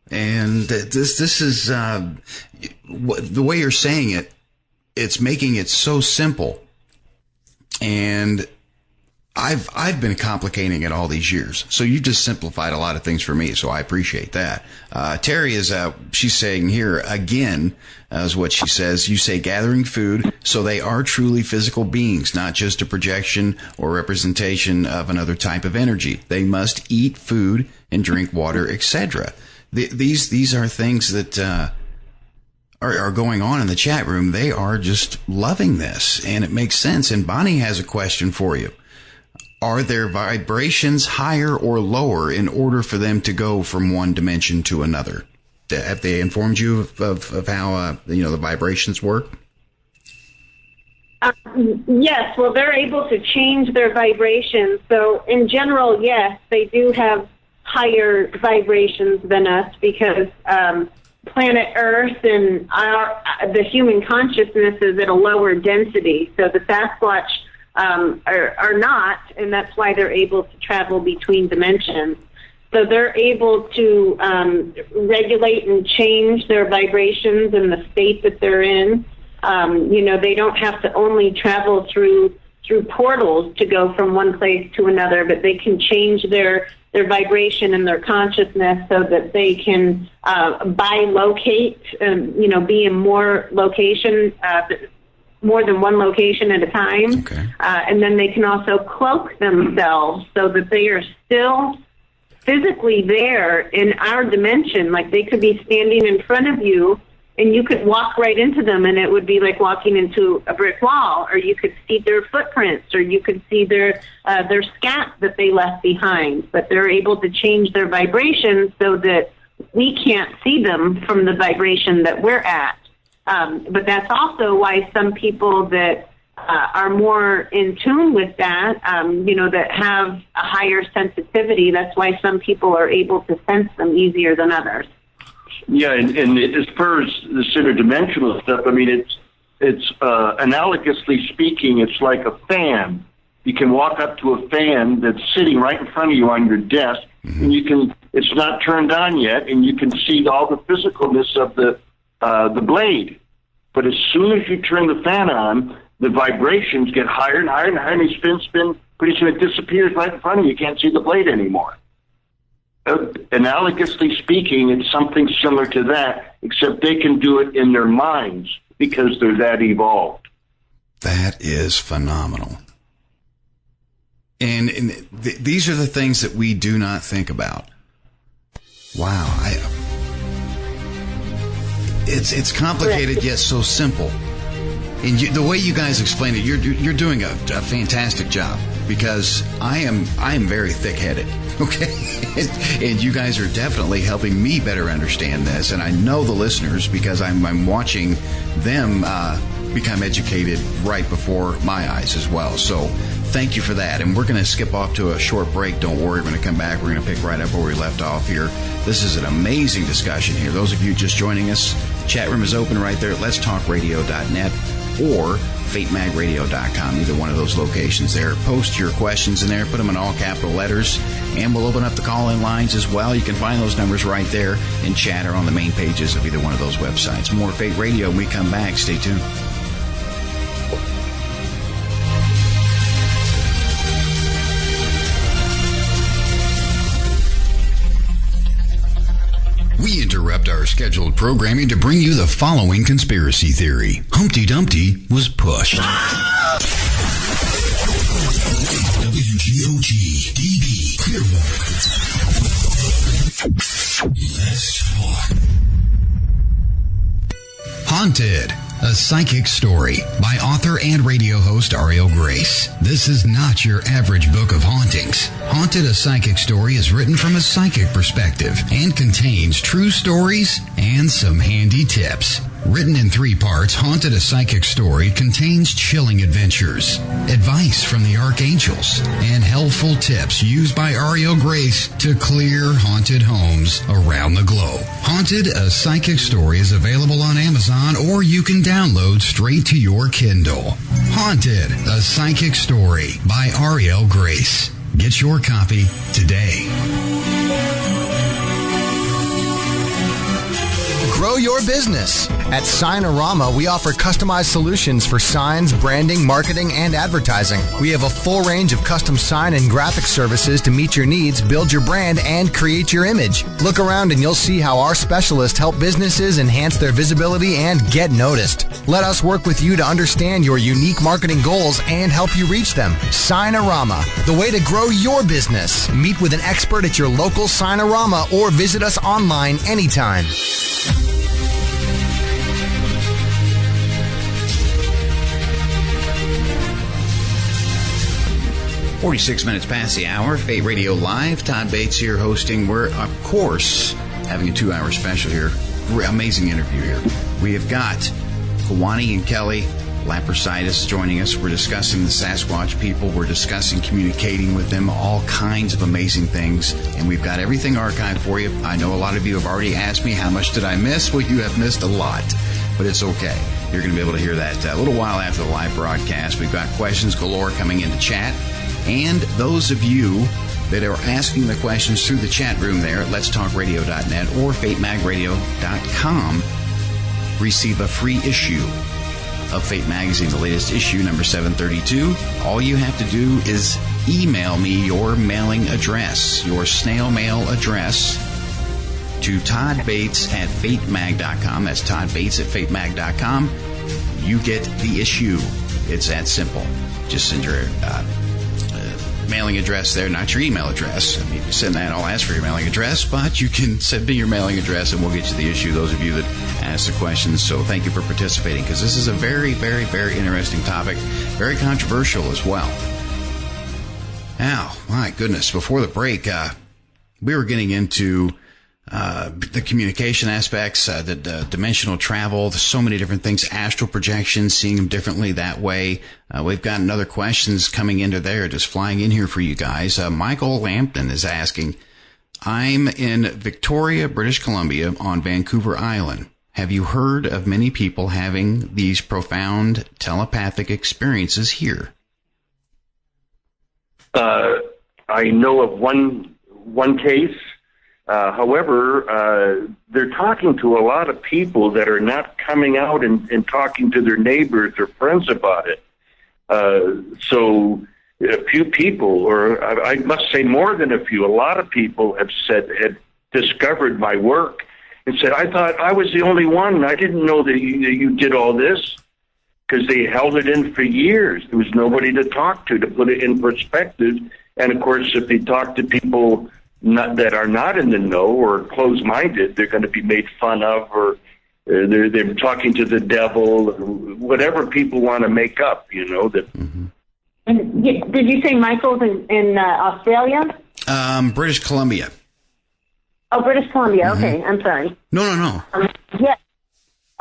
And this is, the way you're saying it, it's making it so simple. And I've been complicating it all these years. So you just simplified a lot of things for me. So I appreciate that. Terry she's saying here again, is what she says. You say gathering food. So they are truly physical beings, not just a projection or representation of another type of energy. They must eat food and drink water, etc. These are things that, are going on in the chat room. They are just loving this, and it makes sense. And Bonnie has a question for you. Are their vibrations higher or lower in order for them to go from one dimension to another? Have they informed you of how the vibrations work? Yes. Well, they're able to change their vibrations. So, in general, yes, they do have higher vibrations than us because planet Earth and the human consciousness is at a lower density. So the Sasquatch are not, and that's why they're able to travel between dimensions. So they're able to regulate and change their vibrations and the state that they're in. They don't have to only travel through portals to go from one place to another, but they can change their vibration and their consciousness so that they can bilocate, be in more location more than one location at a time. Okay. And then they can also cloak themselves so that they are still physically there in our dimension. Like they could be standing in front of you and you could walk right into them and it would be like walking into a brick wall, or you could see their footprints, or you could see their scat that they left behind. But they're able to change their vibration so that we can't see them from the vibration that we're at. But that's also why some people that are more in tune with that, that have a higher sensitivity, that's why some people are able to sense them easier than others. Yeah, and as far as this interdimensional stuff, I mean, it's analogously speaking, it's like a fan. You can walk up to a fan that's sitting right in front of you on your desk, and it's not turned on yet, and you can see all the physicalness of the blade. But as soon as you turn the fan on, the vibrations get higher and higher and higher, and they spin. Pretty soon it disappears right in front of you. You can't see the blade anymore. Analogously speaking, it's something similar to that, except they can do it in their minds because they're that evolved. That is phenomenal. And these are the things that we do not think about. Wow. It's complicated yet so simple. And the way you guys explain it, you're doing a fantastic job, because I am very thick-headed, okay? And you guys are definitely helping me better understand this, and I know the listeners, because I'm watching them become educated right before my eyes as well. So thank you for that. And we're going to skip off to a short break. Don't worry, we're going to come back. We're going to pick right up where we left off here. This is an amazing discussion here. Those of you just joining us, chat room is open right there at letstalkradio.net or fatemagradio.com, either one of those locations there. Post your questions in there, put them in all capital letters, and we'll open up the call-in lines as well. You can find those numbers right there and chat or on the main pages of either one of those websites. More Fate Radio when we come back. Stay tuned. We interrupt our scheduled programming to bring you the following conspiracy theory. Humpty Dumpty was pushed. WGOG-DB Clearwater. Let's talk. Haunted, a psychic story by author and radio host Ariel Grace. This is not your average book of hauntings. Haunted, a psychic story is written from a psychic perspective and contains true stories and some handy tips. Written in 3 parts, Haunted, a Psychic Story contains chilling adventures, advice from the archangels, and helpful tips used by Ariel Grace to clear haunted homes around the globe. Haunted, a Psychic Story is available on Amazon, or you can download straight to your Kindle. Haunted, a Psychic Story by Ariel Grace. Get your copy today. Grow your business. At Signorama, we offer customized solutions for signs, branding, marketing, and advertising. We have a full range of custom sign and graphic services to meet your needs, build your brand, and create your image. Look around and you'll see how our specialists help businesses enhance their visibility and get noticed. Let us work with you to understand your unique marketing goals and help you reach them. Signorama, the way to grow your business. Meet with an expert at your local Signorama or visit us online anytime. 46 minutes past the hour. Fate Radio Live. Todd Bates here hosting. We're, of course, having a 2-hour special here. Amazing interview here. We have got Kewaunee and Kelly Lapseritis joining us. We're discussing the Sasquatch people. We're discussing communicating with them, all kinds of amazing things. And we've got everything archived for you. I know a lot of you have already asked me, how much did I miss? Well, you have missed a lot, but it's okay. You're going to be able to hear that a little while after the live broadcast. We've got questions galore coming into chat. And those of you that are asking the questions through the chat room there at letstalkradio.net or fatemagradio.com receive a free issue of Fate Magazine, the latest issue, number 732. All you have to do is email me your mailing address, your snail mail address, to Todd Bates at fatemag.com. That's Todd Bates at fatemag.com. you get the issue. It's that simple. Just send your mailing address there, not your email address. I mean, if you send that, I'll ask for your mailing address, but you can send me your mailing address and we'll get you the issue, those of you that ask the questions. So thank you for participating, because this is a very, very, very interesting topic, very controversial as well. Now, my goodness, before the break, we were getting into the communication aspects, the dimensional travel. There's so many different things, astral projection, seeing them differently that way. We've got other questions coming into there, just flying in here for you guys. Michael Lampton is asking, I'm in Victoria, British Columbia on Vancouver Island. Have you heard of many people having these profound telepathic experiences here? I know of one case. However, they're talking to a lot of people that are not coming out and talking to their neighbors or friends about it. So a few people, or I must say more than a few, a lot of people had discovered my work and said, I thought I was the only one. I didn't know that you did all this, because they held it in for years. There was nobody to talk to put it in perspective. And, of course, if they talk to people that are not in the know or closed-minded, they're going to be made fun of, or they're talking to the devil, or whatever people want to make up, that. Mm-hmm. And did you say Michael's in Australia? British Columbia. Oh, British Columbia. Mm-hmm. Okay, I'm sorry. No. Yeah.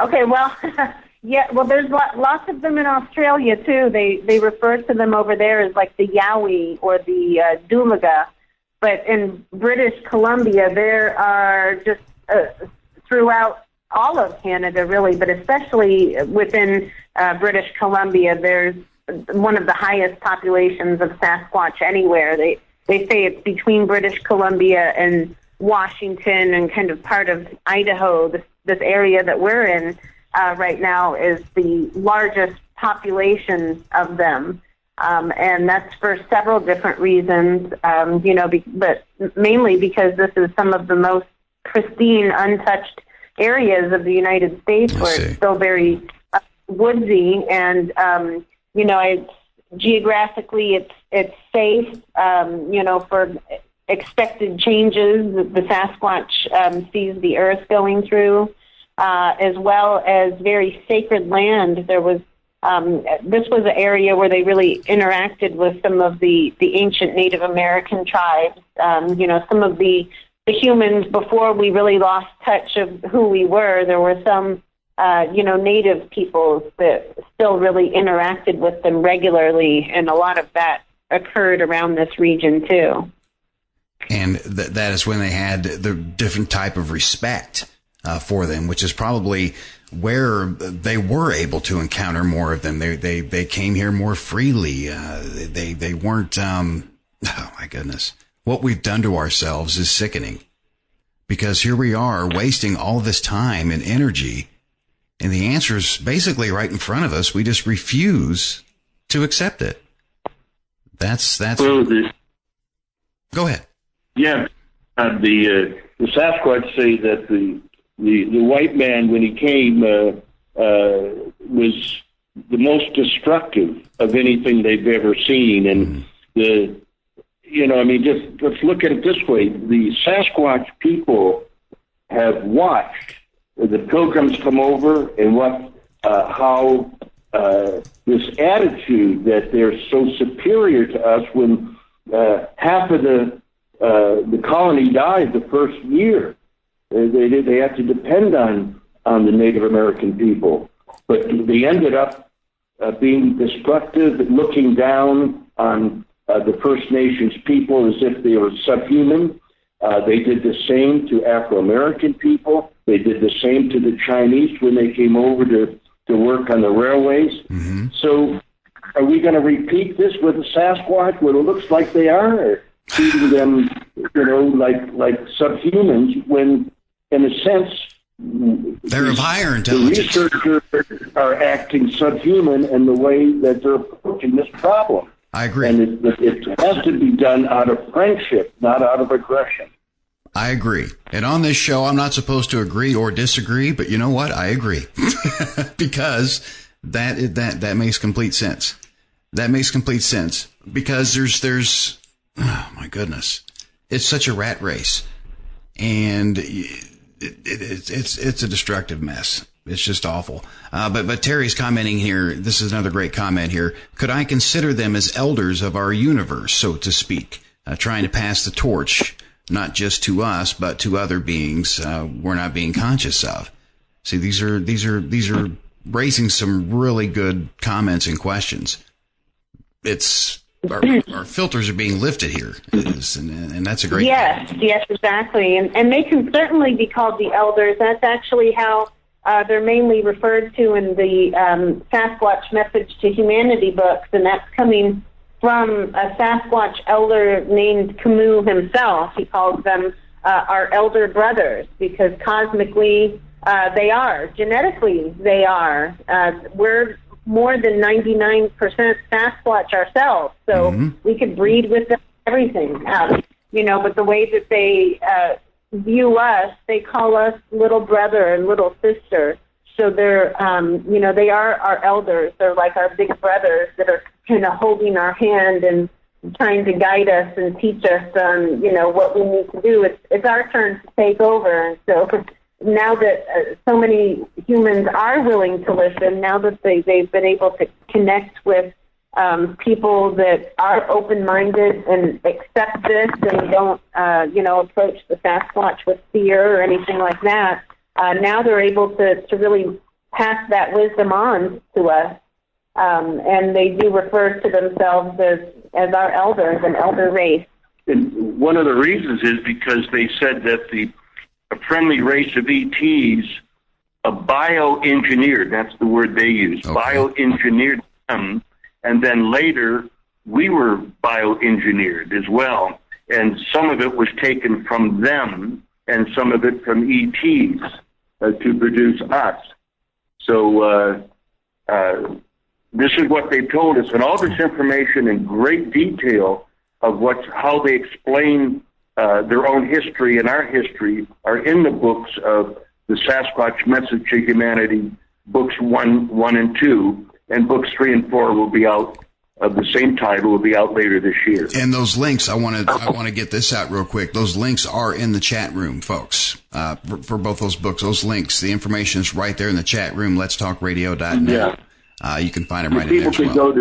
Okay, well, yeah, well, there's lots of them in Australia, too. They refer to them over there as like the Yowie or the Doolaga. But in British Columbia, there are just throughout all of Canada, really, but especially within British Columbia, there's one of the highest populations of Sasquatch anywhere. They say it's between British Columbia and Washington and kind of part of Idaho. This area that we're in right now is the largest population of them. And that's for several different reasons, but mainly because this is some of the most pristine, untouched areas of the United States, where it's still very woodsy, and geographically it's safe. For expected changes that the Sasquatch sees the earth going through, as well as very sacred land. There was. This was an area where they really interacted with some of the ancient Native American tribes. Some of the humans, before we really lost touch of who we were, there were some, Native peoples that still really interacted with them regularly, and a lot of that occurred around this region, too. And that is when they had the different type of respect for them, which is probably where they were able to encounter more of them. They came here more freely. They weren't, oh my goodness. What we've done to ourselves is sickening, because here we are wasting all this time and energy, and the answer is basically right in front of us. We just refuse to accept it. That's, well, go ahead. Yeah. The Sasquatch say that the white man, when he came, was the most destructive of anything they've ever seen. And just let's look at it this way. The Sasquatch people have watched the Pilgrims come over, and how this attitude that they're so superior to us, when half of the colony died the first year. They had to depend on the Native American people, but they ended up being destructive, looking down on the First Nations people as if they were subhuman. They did the same to Afro-American people. They did the same to the Chinese when they came over to work on the railways. Mm-hmm. So are we going to repeat this with the Sasquatch, where it looks like they are treating them, like subhumans, when, in a sense, they're of higher intelligence. The researchers are acting subhuman in the way that they're approaching this problem. I agree. And it has to be done out of friendship, not out of aggression. I agree. And on this show, I'm not supposed to agree or disagree, but you know what? I agree. Because That makes complete sense. That makes complete sense because there's oh my goodness, it's such a rat race, and it's a destructive mess. It's just awful. But Terry's commenting here. This is another great comment here. Could I consider them as elders of our universe, so to speak, trying to pass the torch, not just to us, but to other beings we're not being conscious of? See, these are raising some really good comments and questions. It's our filters are being lifted here, and that's a great. Yes, exactly, and they can certainly be called the elders. That's actually how they're mainly referred to in the Sasquatch Message to Humanity books, and that's coming from a Sasquatch elder named Kamooh himself. He calls them our elder brothers because cosmically they are, genetically they are. We're more than 99% Sasquatch ourselves, so we could breed with them, everything. But the way that they view us, they call us little brother and little sister. So they're, they are our elders. They're like our big brothers that are kind of holding our hand and trying to guide us and teach us on, what we need to do. It's our turn to take over. And so now that so many humans are willing to listen, now that they've been able to connect with people that are open-minded and accept this and don't, approach the Sasquatch with fear or anything like that, now they're able to really pass that wisdom on to us. And they do refer to themselves as our elders, an elder race. And one of the reasons is because they said that a friendly race of ETs, bioengineered, that's the word they use, bioengineered them, and then later we were bioengineered as well. And some of it was taken from them and some of it from ETs to produce us. So this is what they told us, and all this information in great detail of how they explain their own history and our history are in the books of the Sasquatch Message to Humanity, books 1 and 2, and books 3 and 4 will be out of the same title, will be out later this year. And those links, I want to get this out real quick. Those links are in the chat room, folks, for both those books. Those links, the information is right there in the chat room, letstalkradio.net. Yeah. You can find them right in there as well.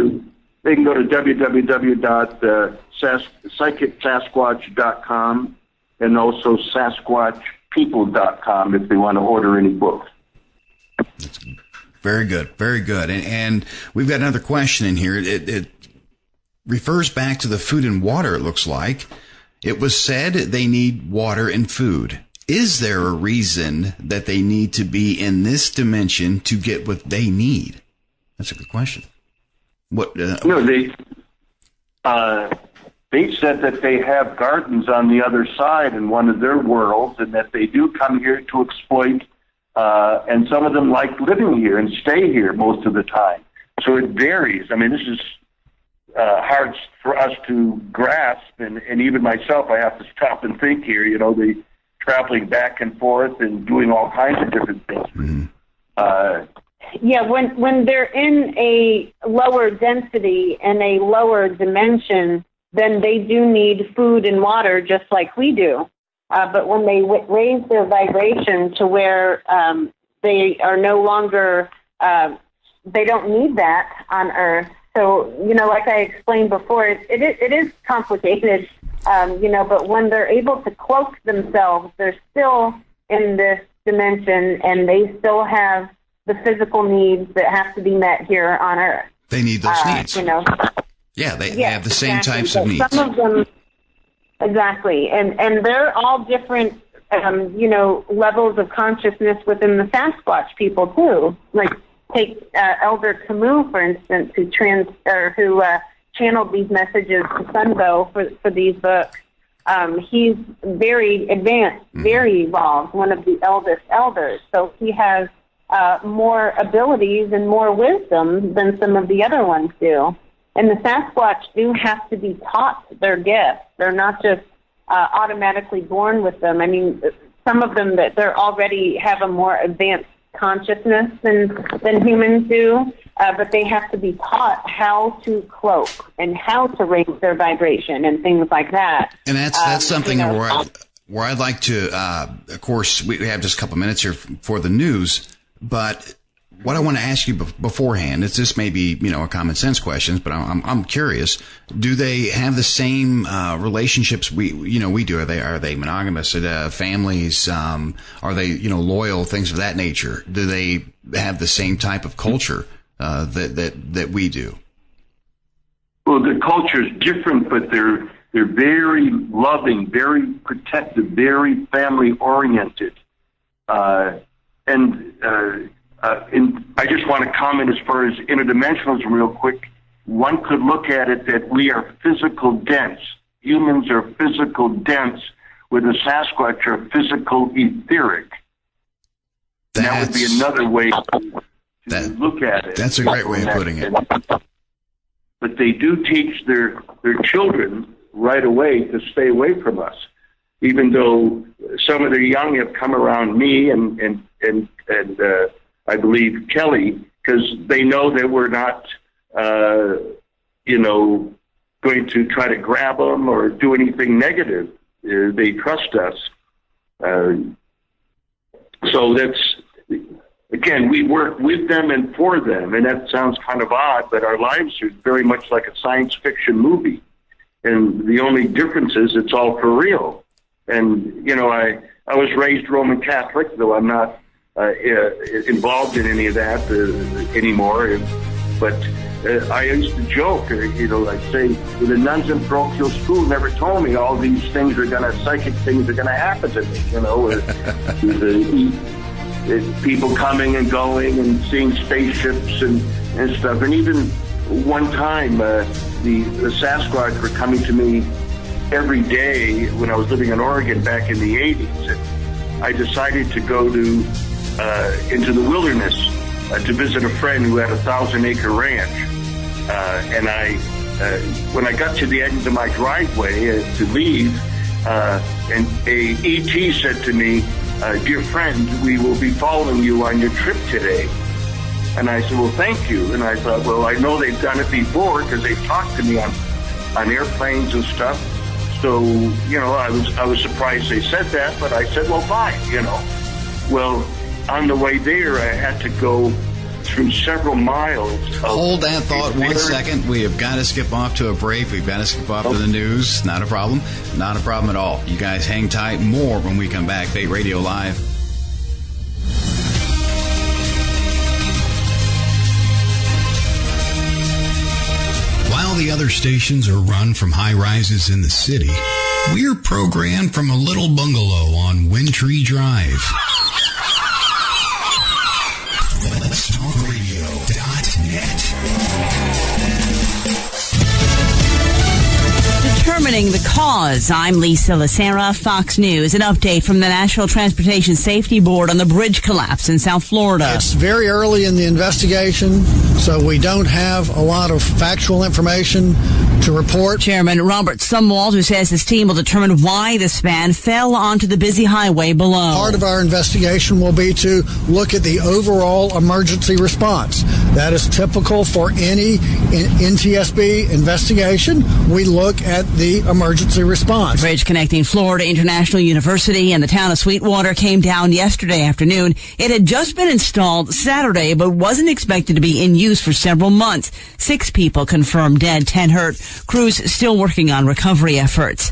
They can go to www.psychicsasquatch.com and also sasquatchpeople.com if they want to order any books. That's very good, very good. And we've got another question in here. It refers back to the food and water, it looks like. It was said they need water and food. Is there a reason that they need to be in this dimension to get what they need? That's a good question. They said that they have gardens on the other side in one of their worlds, and that they do come here to exploit. And some of them like living here and stay here most of the time. So it varies. I mean, this is hard for us to grasp, and even myself, I have to stop and think here. The traveling back and forth and doing all kinds of different things. Mm-hmm. When they're in a lower density and a lower dimension, then they do need food and water just like we do. But when they raise their vibration to where they are no longer, they don't need that on Earth. So, like I explained before, it is complicated, but when they're able to cloak themselves, they're still in this dimension and they still have the physical needs that have to be met here on Earth. They need those needs. Yeah, they have the same types of needs. Some of them, exactly. And they're all different, levels of consciousness within the Sasquatch people, too. Like, take Elder Kamooh, for instance, who channeled these messages to SunBôw for these books. He's very advanced, very evolved, one of the eldest elders. So he has more abilities and more wisdom than some of the other ones do. And the Sasquatch do have to be taught their gifts. They're not just automatically born with them. I mean, some of them that they're already have a more advanced consciousness than humans do. but they have to be taught how to cloak and how to raise their vibration and things like that. And that's something where I'd like to, of course, we have just a couple minutes here for the news, but what I want to ask you beforehand is, this may be, a common sense question, but I'm curious. Do they have the same relationships we do? Are they monogamous? Families? Are they loyal? Things of that nature. Do they have the same type of culture that we do? Well, the culture is different, but they're very loving, very protective, very family oriented, and I just want to comment as far as interdimensionalism real quick. One could look at it that we are physical dense. Humans are physical dense, where the Sasquatch are physical etheric. That would be another way to look at it. That's a great way of putting it. But they do teach their children right away to stay away from us, even though some of the young have come around me and I believe Kelly, because they know that we're not, going to try to grab them or do anything negative. They trust us. So that's, again, we work with them and for them, and that sounds kind of odd, but our lives are very much like a science fiction movie. And the only difference is it's all for real. And, I was raised Roman Catholic, though I'm not involved in any of that anymore. But I used to joke, I'd say, the nuns in parochial school never told me all these things psychic things are going to happen to me, people coming and going and seeing spaceships and stuff. And even one time, the Sasquatch were coming to me every day when I was living in Oregon back in the 80s. And I decided to go into the wilderness to visit a friend who had a 1,000-acre ranch. And when I got to the end of my driveway to leave, and a ET said to me, "Dear friend, we will be following you on your trip today." And I said, "Well, thank you." And I thought, well, I know they've done it before because they've talked to me on airplanes and stuff. So, I was surprised they said that, but I said, well, fine, Well, on the way there, I had to go through several miles. Hold that thought 1 second. We have got to skip off to a break. We've got to skip off to the news. Not a problem. Not a problem at all. You guys hang tight. More when we come back. Bait Radio Live. While the other stations are run from high rises in the city, we're programmed from a little bungalow on Windtree Drive. Determining the cause. I'm Lisa Lacera, Fox News. An update from the National Transportation Safety Board on the bridge collapse in South Florida. It's very early in the investigation, so we don't have a lot of factual information to report. Chairman Robert SunBôw, who says his team will determine why the span fell onto the busy highway below. Part of our investigation will be to look at the overall emergency response. That is typical for any NTSB investigation. We look at the emergency response. The bridge connecting Florida International University and the town of Sweetwater came down yesterday afternoon. It had just been installed Saturday, but wasn't expected to be in use for several months. 6 people confirmed dead, 10 hurt. Crews still working on recovery efforts.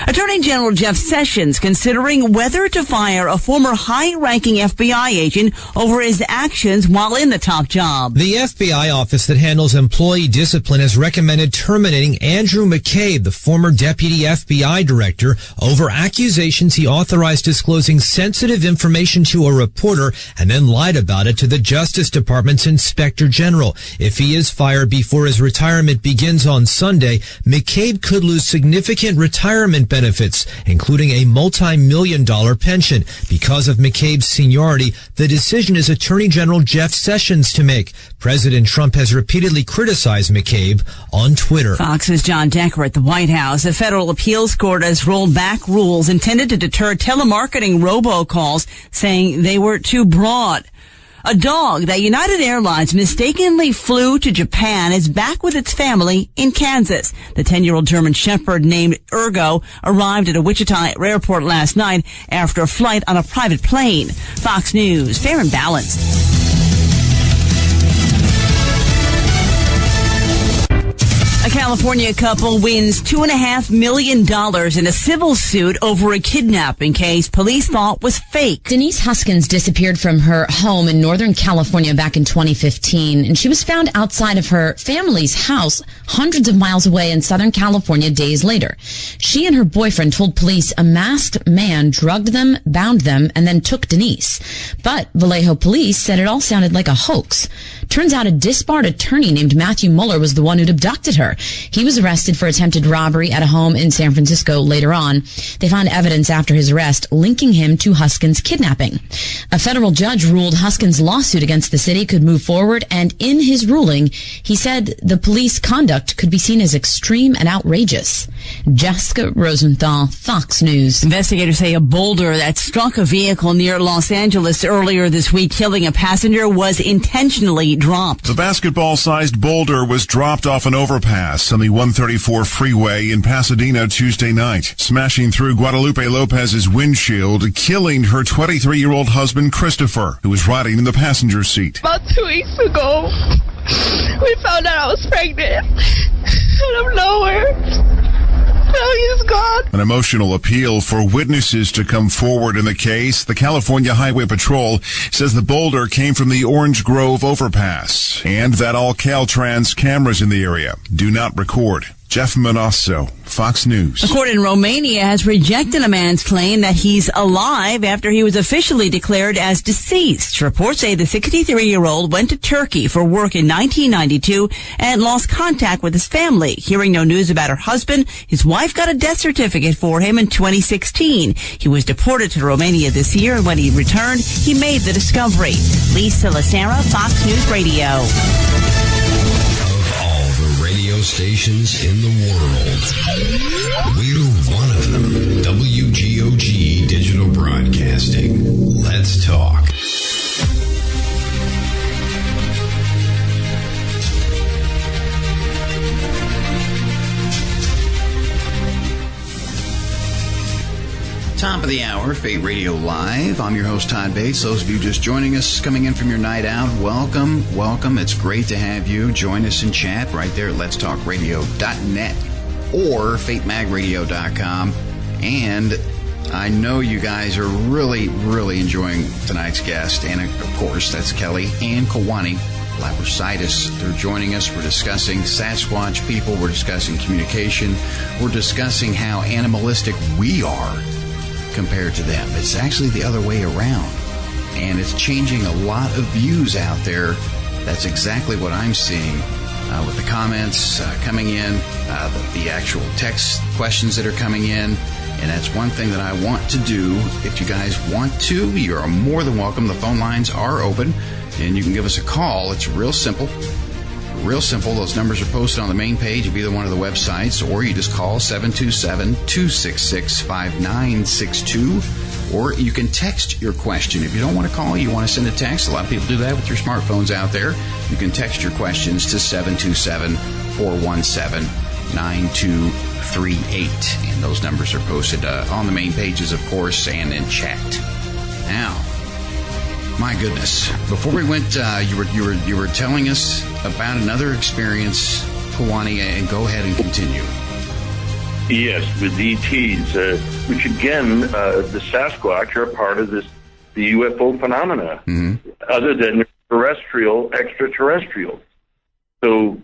Attorney General Jeff Sessions considering whether to fire a former high-ranking FBI agent over his actions while in the top job. The FBI office that handles employee discipline has recommended terminating Andrew McCabe, the former deputy FBI director, over accusations he authorized disclosing sensitive information to a reporter and then lied about it to the Justice Department's Inspector General. If he is fired before his retirement begins on Sunday, McCabe could lose significant retirement benefits, including a multi-million-dollar pension. Because of McCabe's seniority, the decision is Attorney General Jeff Sessions to make. President Trump has repeatedly criticized McCabe on Twitter. Fox's John Decker at the White House. A federal appeals court has rolled back rules intended to deter telemarketing robocalls, saying they were too broad. A dog that United Airlines mistakenly flew to Japan is back with its family in Kansas. The 10-year-old German Shepherd named Ergo arrived at a Wichita airport last night after a flight on a private plane. Fox News, fair and balanced. A California couple wins $2.5 million in a civil suit over a kidnapping case police thought was fake. Denise Huskins disappeared from her home in Northern California back in 2015, and she was found outside of her family's house hundreds of miles away in Southern California days later. She and her boyfriend told police a masked man drugged them, bound them, and then took Denise. But Vallejo police said it all sounded like a hoax. Turns out a disbarred attorney named Matthew Mueller was the one who'd abducted her. He was arrested for attempted robbery at a home in San Francisco later on. They found evidence after his arrest linking him to Huskins' kidnapping. A federal judge ruled Huskins' lawsuit against the city could move forward, and in his ruling, he said the police conduct could be seen as extreme and outrageous. Jessica Rosenthal, Fox News. Investigators say a boulder that struck a vehicle near Los Angeles earlier this week, killing a passenger, was intentionally dropped. The basketball-sized boulder was dropped off an overpass on the 134 freeway in Pasadena Tuesday night, smashing through Guadalupe Lopez's windshield, killing her 23-year-old husband, Christopher, who was riding in the passenger seat. About 2 weeks ago, we found out I was pregnant out of nowhere. Now he's gone. An emotional appeal for witnesses to come forward in the case. The California Highway Patrol says the boulder came from the Orange Grove overpass and that all Caltrans cameras in the area do not record. Jeff Manasso, Fox News. A court in Romania has rejected a man's claim that he's alive after he was officially declared as deceased. Reports say the 63-year-old went to Turkey for work in 1992 and lost contact with his family. Hearing no news about her husband, his wife got a death certificate for him in 2016. He was deported to Romania this year, and when he returned, he made the discovery. Lisa Lacera, Fox News Radio. Stations in the world. We're one of them. WGOG Digital Broadcasting. Let's talk. Top of the hour, Fate Radio Live. I'm your host, Todd Bates. Those of you just joining us, coming in from your night out, welcome, welcome. It's great to have you. Join us in chat right there at letstalkradio.net or fatemagradio.com. And I know you guys are really, really enjoying tonight's guest. And, of course, that's Kelly and Kewaunee Lapseritis. They're joining us. We're discussing Sasquatch people. We're discussing communication. We're discussing how animalistic we are compared to them. It's actually the other way around, and it's changing a lot of views out there. That's exactly what I'm seeing with the comments coming in, the actual text questions that are coming in, and that's one thing that I want to do. If you guys want to, you're more than welcome. The phone lines are open, and you can give us a call. It's real simple. Real simple. Those numbers are posted on the main page of either one of the websites, or you just call 727-266-5962, or you can text your question. If you don't want to call, you want to send a text. A lot of people do that with your smartphones out there. You can text your questions to 727-417-9238, and those numbers are posted on the main pages, of course, and in chat. Now, my goodness! Before we went, you were telling us about another experience, Kewaunee, and go ahead and continue. Yes, with ETs, which again, the Sasquatch are part of the UFO phenomena, other than extraterrestrial. So,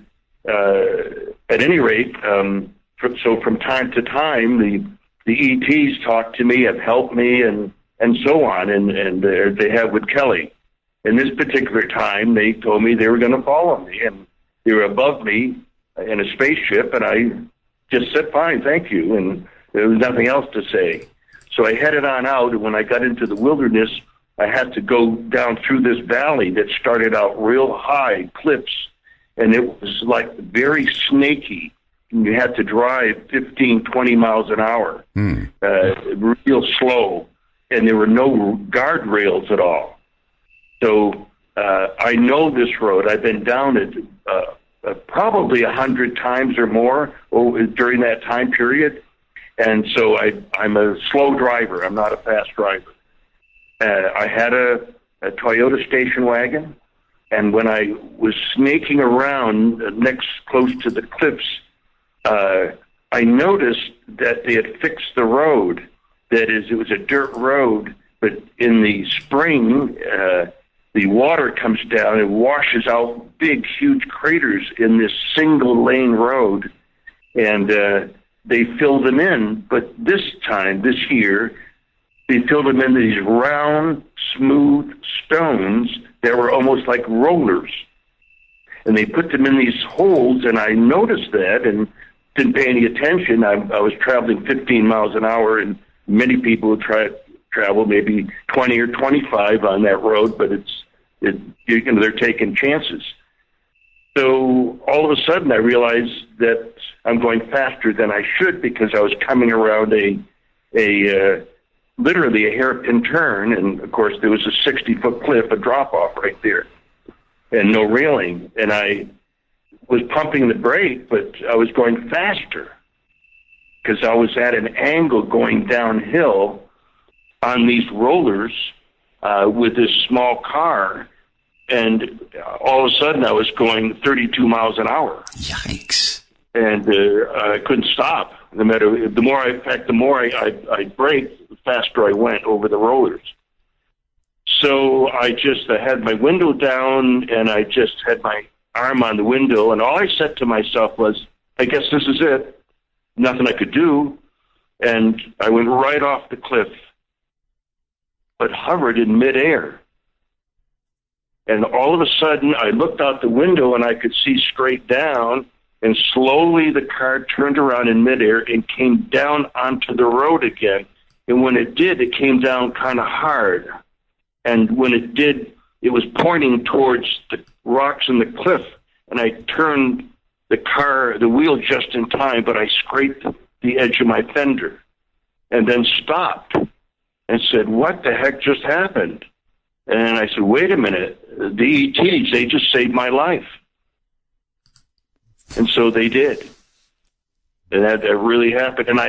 at any rate, so from time to time, the ETs talk to me, have helped me, and so on, and they have with Kelly. In this particular time, they told me they were going to follow me, and they were above me in a spaceship, and I just said, fine, thank you, and there was nothing else to say. So I headed on out, and when I got into the wilderness, I had to go down through this valley that started out real high cliffs, and it was like very snaky. You had to drive 15, 20 miles an hour, real slow. And there were no guardrails at all. So I know this road. I've been down it probably 100 times or more during that time period. And so I'm a slow driver. I'm not a fast driver. I had a Toyota station wagon, and when I was snaking around close to the cliffs, I noticed that they had fixed the road. That is, it was a dirt road, but in the spring, the water comes down and washes out big, huge craters in this single-lane road, and they filled them in. But this year, they filled them in these round, smooth stones that were almost like rollers. And they put them in these holes, and I noticed that and didn't pay any attention. I was traveling 15 miles an hour, and many people would travel maybe 20 or 25 on that road, but they're taking chances. So all of a sudden I realized that I'm going faster than I should because I was coming around literally a hairpin turn, and of course there was a 60-foot cliff, a drop-off right there, and no railing. And I was pumping the brake, but I was going faster because I was at an angle going downhill on these rollers with this small car, and all of a sudden I was going 32 miles an hour. Yikes. And I couldn't stop. The more I braked, the faster I went over the rollers. So I had my window down, and I just had my arm on the window, and all I said to myself was, I guess this is it. Nothing I could do. And I went right off the cliff, but hovered in midair. And all of a sudden, I looked out the window, and I could see straight down, and slowly the car turned around in midair and came down onto the road again. And when it did, it came down kind of hard. And when it did, it was pointing towards the rocks in the cliff. And I turned the wheel just in time, but I scraped the edge of my fender and then stopped and said, what the heck just happened? And I said, wait a minute, the ETs, they just saved my life. And so they did. And that really happened. And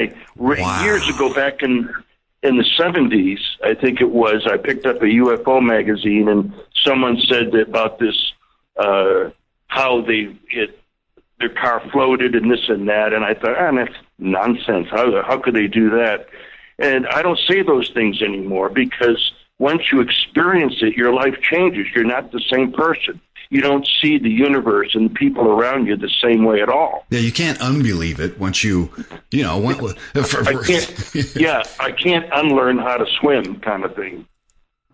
years ago, back in the 70s, I think it was, I picked up a UFO magazine, and someone said about this, how their car floated and this and that. And I thought, that's nonsense. How could they do that? And I don't say those things anymore, because once you experience it, your life changes. You're not the same person. You don't see the universe and the people around you the same way at all. Yeah, you can't unbelieve it once I can't unlearn how to swim, kind of thing.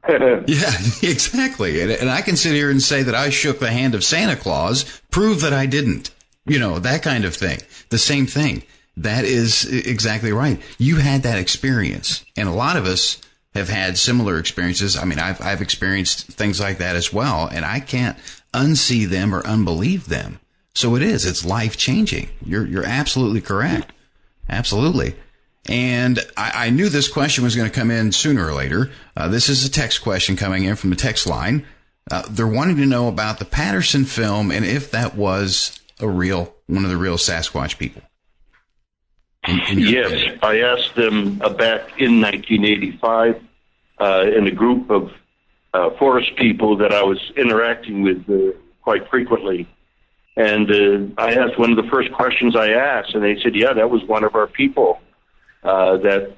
Yeah, exactly. And I can sit here and say that I shook the hand of Santa Claus, prove that I didn't. That kind of thing. The same thing. That is exactly right. You had that experience, and a lot of us have had similar experiences. I mean, I've experienced things like that as well, and I can't unsee them or unbelieve them. So it's life-changing. You're absolutely correct. Absolutely. And I knew this question was going to come in sooner or later. This is a text question coming in from the text line. They're wanting to know about the Patterson film and if that was one of the real Sasquatch people. Yes, I asked them back in 1985 in a group of forest people that I was interacting with quite frequently. And I asked one of the first questions I asked, and they said, yeah, that was one of our people that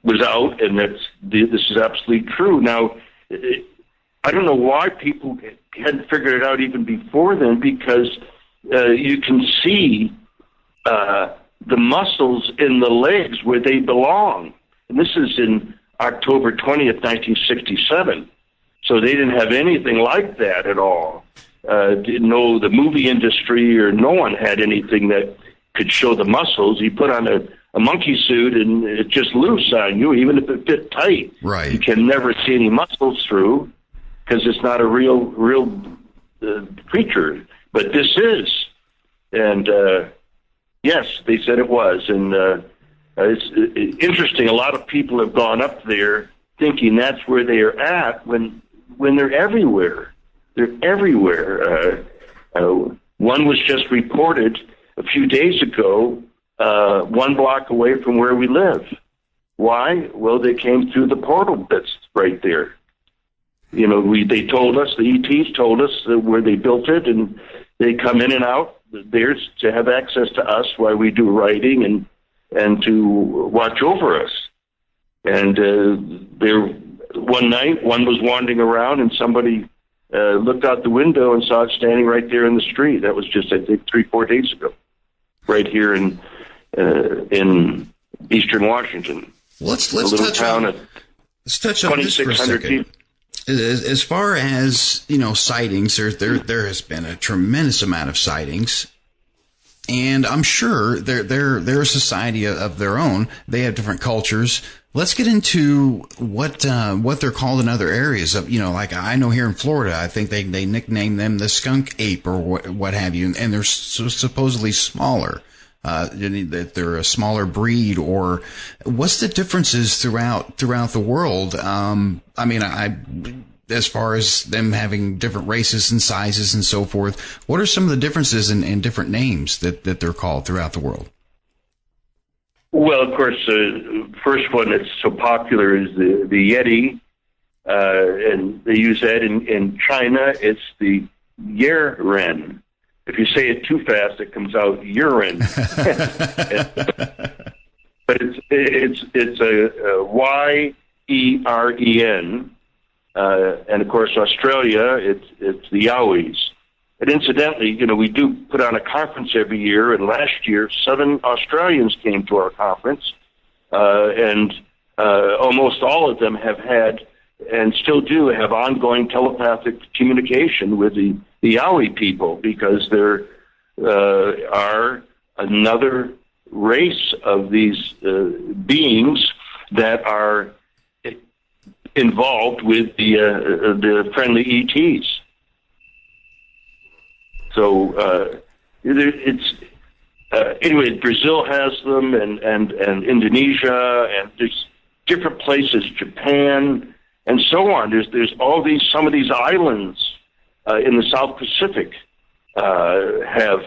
was out, and this is absolutely true. Now, I don't know why people hadn't figured it out even before then, because you can see the muscles in the legs where they belong. And this is in October 20th, 1967. So they didn't have anything like that at all. Didn't know the movie industry, or no one had anything that could show the muscles. You put on a monkey suit and it's just loose on you, even if it fit tight. Right. You can never see any muscles through because it's not a real creature. But this is. And yes, they said it was. And it's interesting. A lot of people have gone up there thinking that's where they are at, when when they're everywhere. They're everywhere. One was just reported a few days ago, 1 block away from where we live. Why? Well, they came through the portal that's right there. You know, they told us, the ETs told us where they built it, and they come in and out there to have access to us while we do writing and to watch over us. And one night, one was wandering around, and somebody looked out the window and saw it standing right there in the street. That was just, I think, 3-4 days ago, right here in eastern Washington. Let's touch on this for a second. As far as, you know, sightings, there has been a tremendous amount of sightings, and I'm sure they're a society of their own. They have different cultures. Let's get into what they're called in other areas. Of, you know, like I know here in Florida, I think they nickname them the skunk ape or what have you, and they're supposedly smaller. That they're a smaller breed, or what's the differences throughout the world? I mean, as far as them having different races and sizes and so forth, what are some of the differences in different names that they're called throughout the world? Well, of course, the first one that's so popular is the Yeti, and they use that in China. It's the Yeren. If you say it too fast, it comes out urine. But it's a Y-E-R-E-N, and of course Australia, it's the Yowies. And incidentally, you know, we do put on a conference every year, and last year 7 Australians came to our conference, and almost all of them have had and still do have ongoing telepathic communication with the Yowie people, because there are another race of these beings that are involved with the friendly ETs. So it's anyway. Brazil has them, and Indonesia, and there's different places, Japan, and so on. There's all some of these islands in the South Pacific have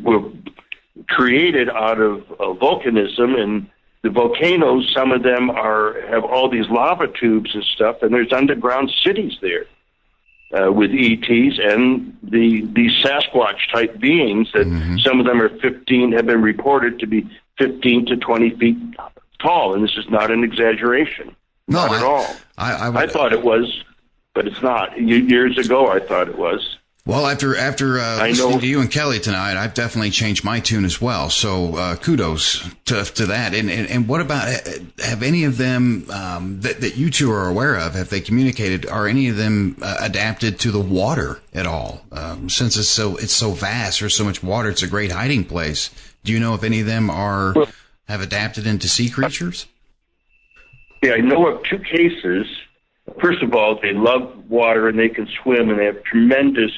were created out of volcanism, and the volcanoes, some of them have all these lava tubes and stuff, and there's underground cities there with ETs and these Sasquatch type beings that some of them have been reported to be 15 to 20 feet tall, and this is not an exaggeration. Not at all. I thought it was, but it's not. Years ago, I thought it was. Well, after listening to you and Kelly tonight, I've definitely changed my tune as well. So kudos to that. And what about, have any of them that you two are aware of, have they communicated? Are any of them adapted to the water at all? Since it's so vast, there's so much water, it's a great hiding place. Do you know if any of them have adapted into sea creatures? Yeah, I know of 2 cases. First of all, they love water and they can swim, and they have tremendous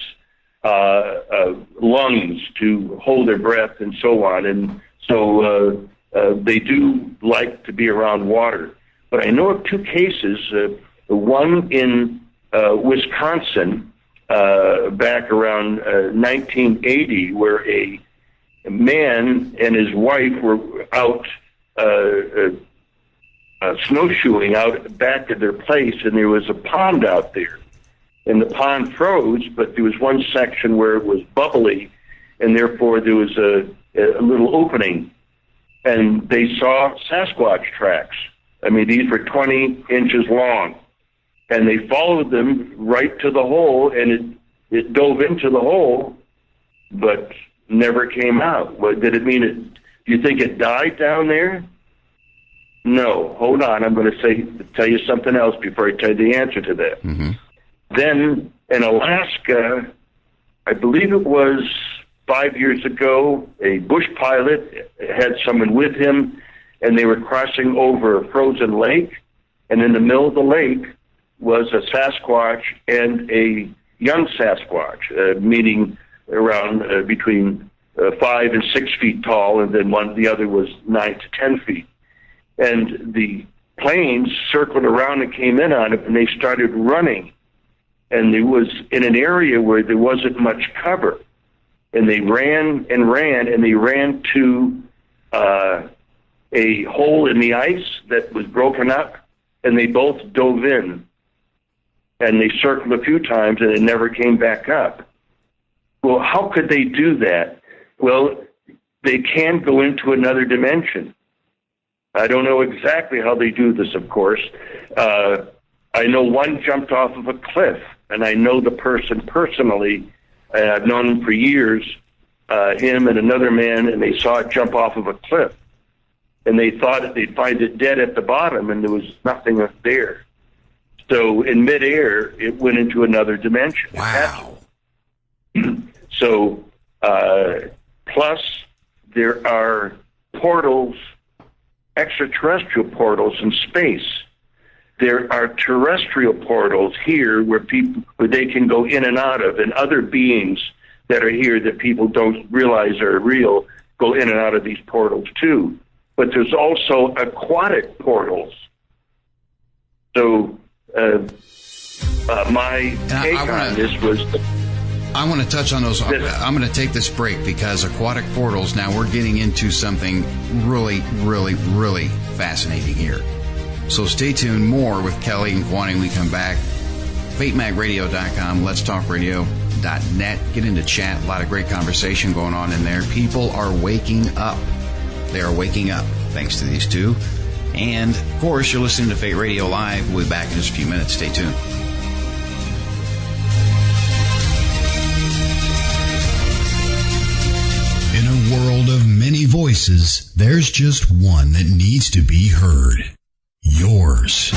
lungs to hold their breath and so on. And so they do like to be around water. But I know of 2 cases, one in Wisconsin back around 1980, where a man and his wife were out snowshoeing out back at their place, and there was a pond out there. And the pond froze, but there was one section where it was bubbly, and therefore there was a little opening. And they saw Sasquatch tracks. I mean, these were 20 inches long. And they followed them right to the hole, and it dove into the hole, but never came out. What did it mean? Do you think it died down there? No. Hold on. I'm going to tell you something else before I tell you the answer to that. Mm-hmm. Then in Alaska, I believe it was 5 years ago, a bush pilot had someone with him, and they were crossing over a frozen lake, and in the middle of the lake was a Sasquatch and a young Sasquatch, meaning around between 5 and 6 feet tall, and then the other was 9 to 10 feet. And the planes circled around and came in on it, and they started running. And it was in an area where there wasn't much cover. And they ran and ran, and they ran to a hole in the ice that was broken up, and they both dove in. And they circled a few times, and it never came back up. Well, how could they do that? Well, they can go into another dimension. I don't know exactly how they do this, of course. I know one jumped off of a cliff, and I know the person personally. I've known him for years, him and another man, and they saw it jump off of a cliff. And they thought they'd find it dead at the bottom, and there was nothing there. So in midair, it went into another dimension. Wow. So, plus there are portals, extraterrestrial portals in space. There are terrestrial portals here where they can go in and out of, and other beings that are here that people don't realize are real go in and out of these portals too. But there's also aquatic portals. So my take on this was... I want to touch on those. I'm going to take this break because aquatic portals, now we're getting into something really, really, really fascinating here. So stay tuned. More with Kelly and Kewaunee when we come back. FateMagRadio.com, Let'sTalkRadio.net. Get into chat. A lot of great conversation going on in there. People are waking up. They are waking up thanks to these two. And, of course, you're listening to Fate Radio Live. We'll be back in just a few minutes. Stay tuned. In a world of many voices, there's just one that needs to be heard. Yours.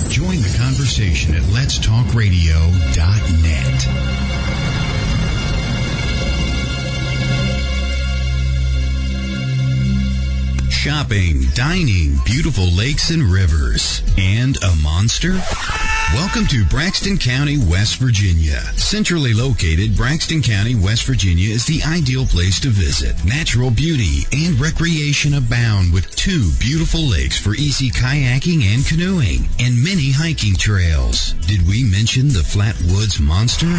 Join the conversation at letstalkradio.net. Shopping, dining, beautiful lakes and rivers, and a monster? Welcome to Braxton County, West Virginia. Centrally located, Braxton County, West Virginia is the ideal place to visit. Natural beauty and recreation abound with 2 beautiful lakes for easy kayaking and canoeing, and many hiking trails. Did we mention the Flatwoods Monster?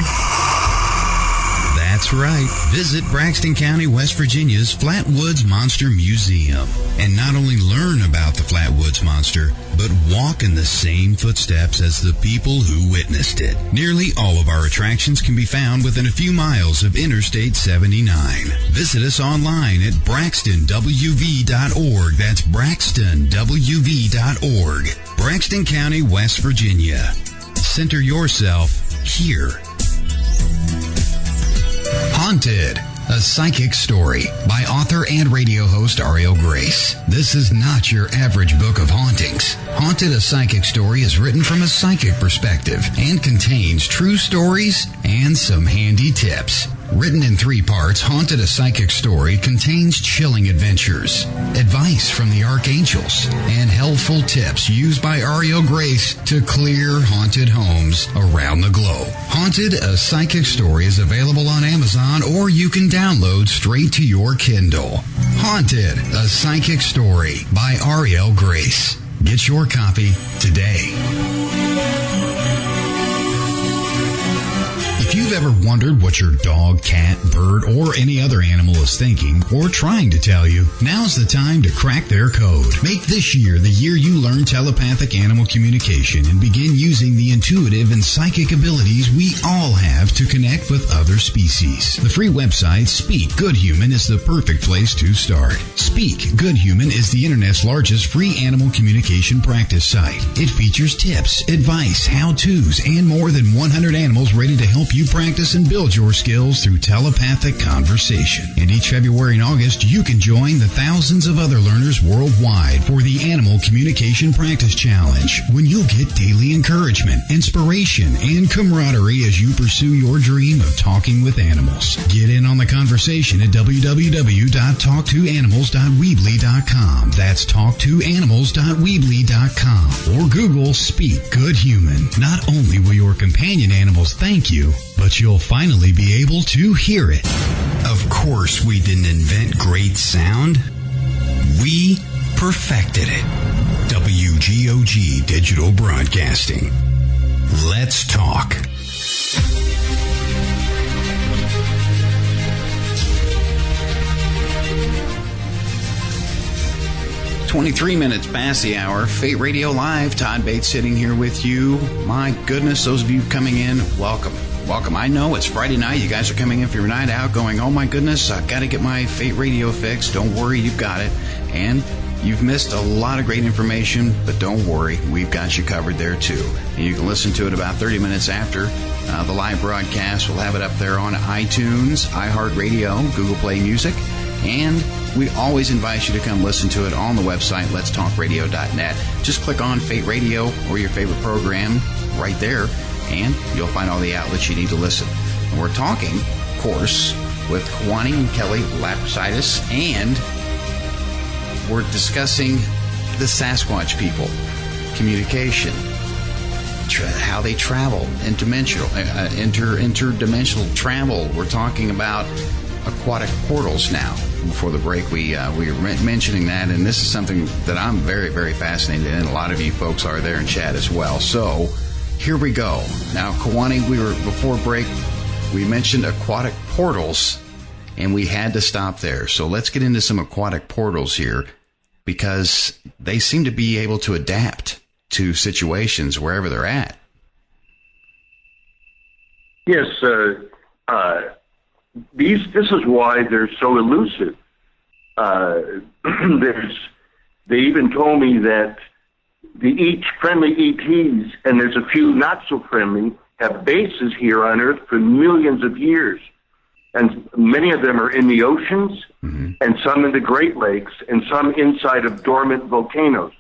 That's right. Visit Braxton County, West Virginia's Flatwoods Monster Museum and not only learn about the Flatwoods Monster, but walk in the same footsteps as the people who witnessed it. Nearly all of our attractions can be found within a few miles of Interstate 79. Visit us online at braxtonwv.org. That's braxtonwv.org. Braxton County, West Virginia. Center yourself here. Haunted, a psychic story by author and radio host Ariel Grace. This is not your average book of hauntings. Haunted, a psychic story is written from a psychic perspective and contains true stories and some handy tips. Written in 3 parts, Haunted, a Psychic Story contains chilling adventures, advice from the archangels, and helpful tips used by Ariel Grace to clear haunted homes around the globe. Haunted, a Psychic Story is available on Amazon, or you can download straight to your Kindle. Haunted, a Psychic Story by Ariel Grace. Get your copy today. If you've ever wondered what your dog, cat, bird, or any other animal is thinking or trying to tell you, now's the time to crack their code. Make this year the year you learn telepathic animal communication and begin using the intuitive and psychic abilities we all have to connect with other species. The free website Speak Good Human is the perfect place to start. Speak Good Human is the internet's largest free animal communication practice site. It features tips, advice, how-tos, and more than 100 animals ready to help you practice and build your skills through telepathic conversation. And each February and August, you can join the thousands of other learners worldwide for the Animal Communication Practice Challenge, when you'll get daily encouragement, inspiration, and camaraderie as you pursue your dream of talking with animals. Get in on the conversation at www.talktoanimals.weebly.com. That's talktoanimals.weebly.com. Or Google Speak Good Human. Not only will your companion animals thank you, but you'll finally be able to hear it. Of course, we didn't invent great sound. We perfected it. GOG Digital Broadcasting. Let's talk. "23 minutes past the hour. Fate Radio Live. Todd Bates sitting here with you. My goodness, those of you coming in, welcome. Welcome. I know it's Friday night. You guys are coming in for your night out going, oh my goodness, I've got to get my Fate Radio fixed. Don't worry, you've got it. And you've missed a lot of great information, but don't worry, we've got you covered there too. And you can listen to it about 30 minutes after the live broadcast. We'll have it up there on iTunes, iHeartRadio, Google Play Music, and we always invite you to come listen to it on the website, letstalkradio.net. Just click on Fate Radio or your favorite program right there, and you'll find all the outlets you need to listen. And we're talking, of course, with Kewaunee and Kelly Lapseritis, and we're discussing the Sasquatch people, communication, how they travel, interdimensional travel. We're talking about aquatic portals now. Before the break, we were mentioning that, and this is something that I'm very, very fascinated in. A lot of you folks are there in chat as well. So here we go. Now, Kewaunee, before break, we mentioned aquatic portals, and we had to stop there. So let's get into some aquatic portals here, because they seem to be able to adapt to situations wherever they're at. Yes, this is why they're so elusive. They even told me that the friendly ETs, and there's a few not so friendly, have bases here on Earth for millions of years. And many of them are in the oceans, and some in the Great Lakes, and some inside of dormant volcanoes.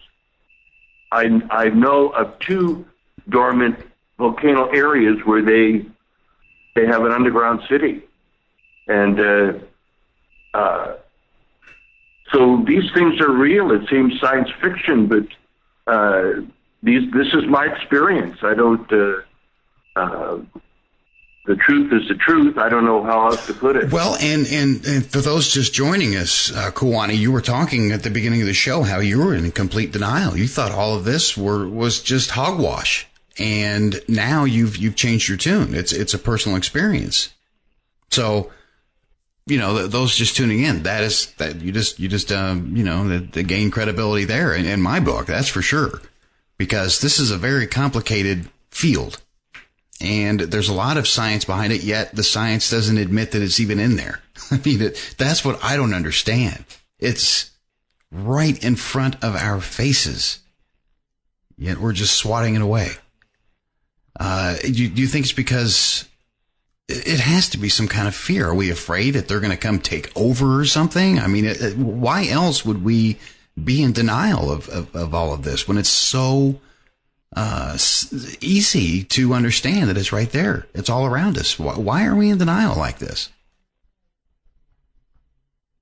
I know of 2 dormant volcano areas where they have an underground city. And so these things are real. It seems science fiction, but this is my experience. I don't. The truth is the truth. I don't know how else to put it. Well, and for those just joining us, Kewaunee, you were talking at the beginning of the show how you were in complete denial. You thought all of this was just hogwash, and now you've changed your tune. It's a personal experience. So, those just tuning in, you just gain credibility there in my book. That's for sure, because this is a very complicated field. And there's a lot of science behind it, yet the science doesn't admit that it's even in there. I mean, that's what I don't understand. It's right in front of our faces, yet we're just swatting it away. Do you think it's because it has to be some kind of fear? Are we afraid that they're going to come take over or something? I mean, why else would we be in denial of all of this when it's so easy to understand that it's right there? It's all around us. Why are we in denial like this?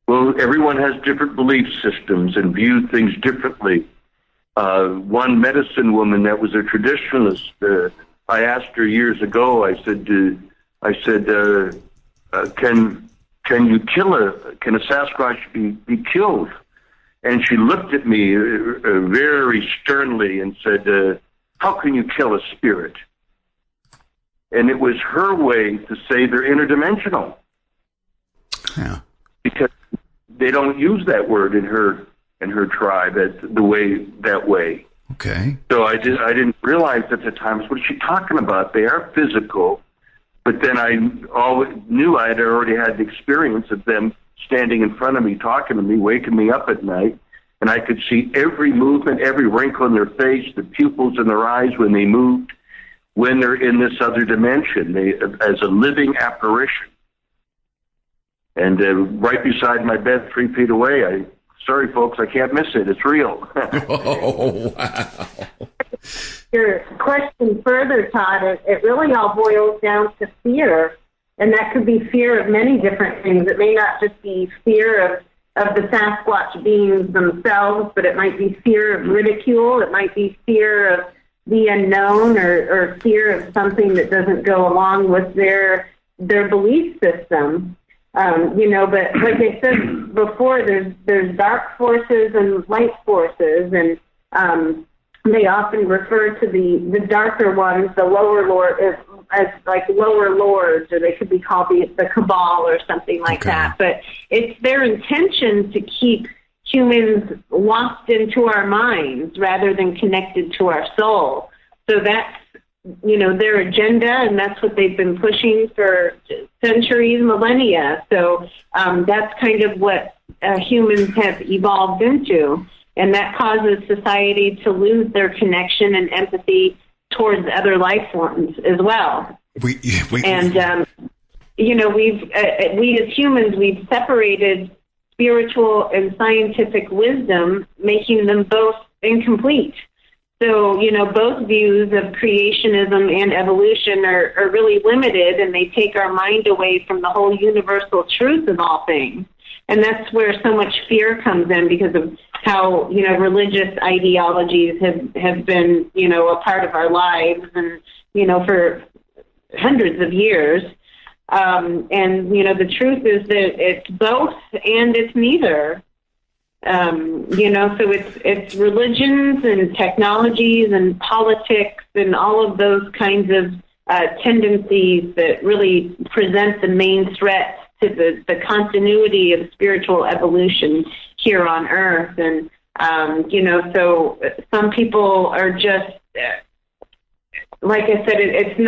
Well, everyone has different belief systems and view things differently. One medicine woman that was a traditionalist, I asked her years ago, I said, can a Sasquatch be killed? And she looked at me very sternly and said, how can you kill a spirit? And it was her way to say they're interdimensional. Yeah. Because they don't use that word in her tribe that way. Okay. So I didn't realize at the time, what is she talking about? They are physical, but then I always knew I had already had the experience of them standing in front of me, talking to me, waking me up at night. And I could see every movement, every wrinkle in their face, the pupils in their eyes when they moved, when they're in this other dimension, as a living apparition. And right beside my bed, 3 feet away, sorry, folks, I can't miss it. It's real. Oh, wow. Your question further, Todd, it really all boils down to fear. And that could be fear of many different things. It may not just be fear of the Sasquatch beings themselves, but it might be fear of ridicule. It might be fear of the unknown, or fear of something that doesn't go along with their belief system. But like I said before, there's dark forces and light forces, and they often refer to the darker ones, the lower lord, as like lower lords, or they could be called the cabal or something like that. But it's their intention to keep humans locked into our minds rather than connected to our soul. So that's, their agenda, and that's what they've been pushing for centuries, millennia. So that's kind of what humans have evolved into, and that causes society to lose their connection and empathy towards other life forms as well. We as humans, we've separated spiritual and scientific wisdom, making them both incomplete. So, both views of creationism and evolution are really limited, and they take our mind away from the whole universal truth of all things. And that's where so much fear comes in, because of how, religious ideologies have been, a part of our lives and, for hundreds of years. And, the truth is that it's both and it's neither. So it's religions and technologies and politics and all of those kinds of tendencies that really present the main threat to the continuity of spiritual evolution here on Earth. And, so some people are just, like I said, it's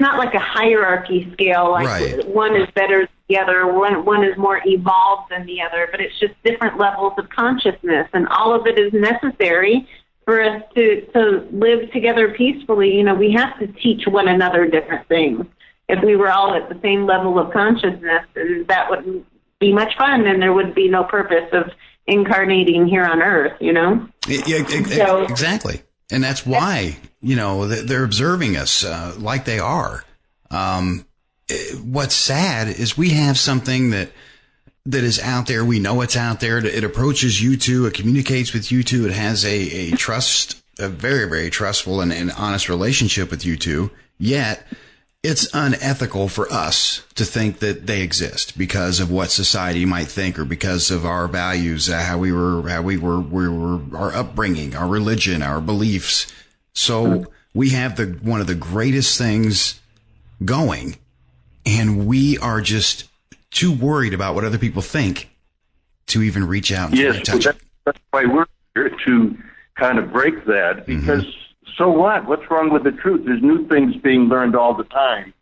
not like a hierarchy scale, like one is better than the other, one is more evolved than the other, but it's just different levels of consciousness, and all of it is necessary for us to live together peacefully. We have to teach one another different things. If we were all at the same level of consciousness, then that wouldn't be much fun, and there would be no purpose of incarnating here on Earth, Exactly. And that's why, they're observing us like they are. What's sad is we have something that is out there. We know it's out there. It approaches you two. It communicates with you two. It has a very, very trustful and honest relationship with you two. Yet it's unethical for us to think that they exist because of what society might think, or because of our values, how we were, our upbringing, our religion, our beliefs. So we have one of the greatest things going, and we are just too worried about what other people think to even reach out and touch it. That's why we're here, to kind of break that, because so what? What's wrong with the truth? There's new things being learned all the time.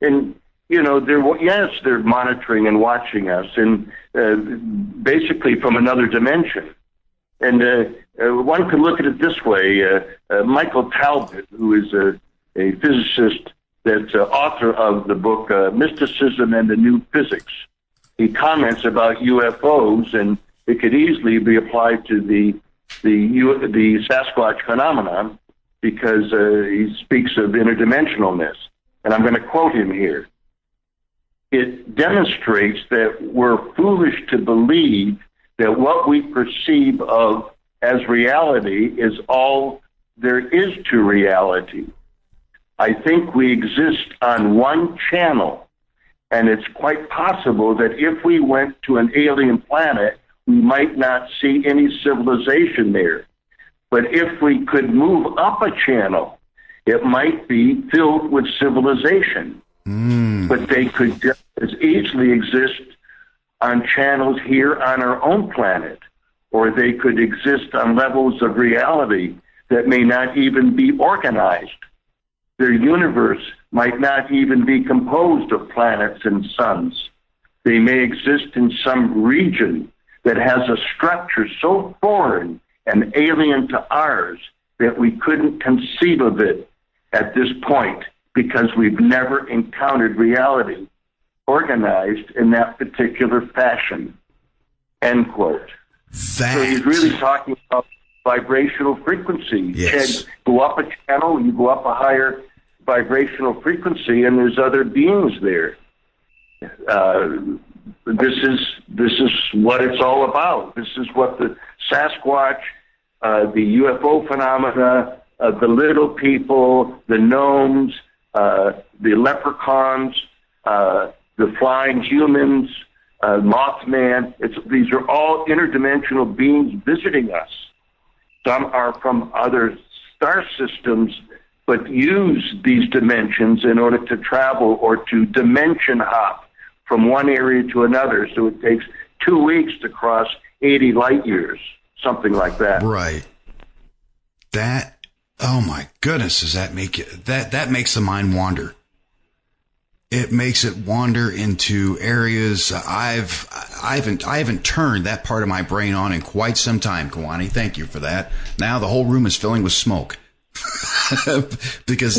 And, they're monitoring and watching us, and basically from another dimension. And one could look at it this way. Michael Talbot, who is a physicist that's author of the book Mysticism and the New Physics, he comments about UFOs, and it could easily be applied to the Sasquatch phenomenon, because he speaks of interdimensionalness. And I'm going to quote him here. It demonstrates that we're foolish to believe that what we perceive of as reality is all there is to reality. I think we exist on one channel, and it's quite possible that if we went to an alien planet, we might not see any civilization there. But if we could move up a channel, it might be filled with civilization. But they could just as easily exist on channels here on our own planet, or they could exist on levels of reality that may not even be organized. Their universe might not even be composed of planets and suns. They may exist in some region that has a structure so foreign and alien to ours that we couldn't conceive of it at this point, because we've never encountered reality organized in that particular fashion. End quote. So he's really talking about vibrational frequency. Yes. You go up a channel, you go up a higher vibrational frequency, and there's other beings there. This is what it's all about. This is what the Sasquatch, the UFO phenomena, the little people, the gnomes, the leprechauns, the flying humans, Mothman. These are all interdimensional beings visiting us. Some are from other star systems, but use these dimensions in order to travel or to dimension hop from one area to another. So it takes 2 weeks to cross 80 light years, something like that. Right. That, oh my goodness, does that make it, that makes the mind wander. It makes it wander into areas I haven't turned that part of my brain on in quite some time, Kewaunee. Thank you for that. Now the whole room is filling with smoke. Because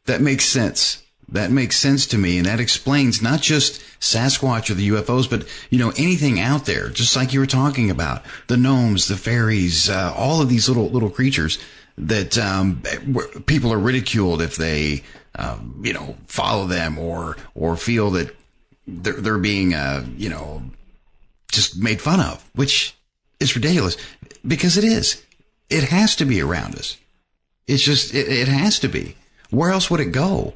that makes sense. That makes sense to me, and that explains not just Sasquatch or the UFOs, but, you know, anything out there, just like you were talking about, the gnomes, the fairies, all of these little creatures that people are ridiculed if they follow them or feel that they're being just made fun of, which is ridiculous, because it is. It has to be around us. It's just it has to be. Where else would it go?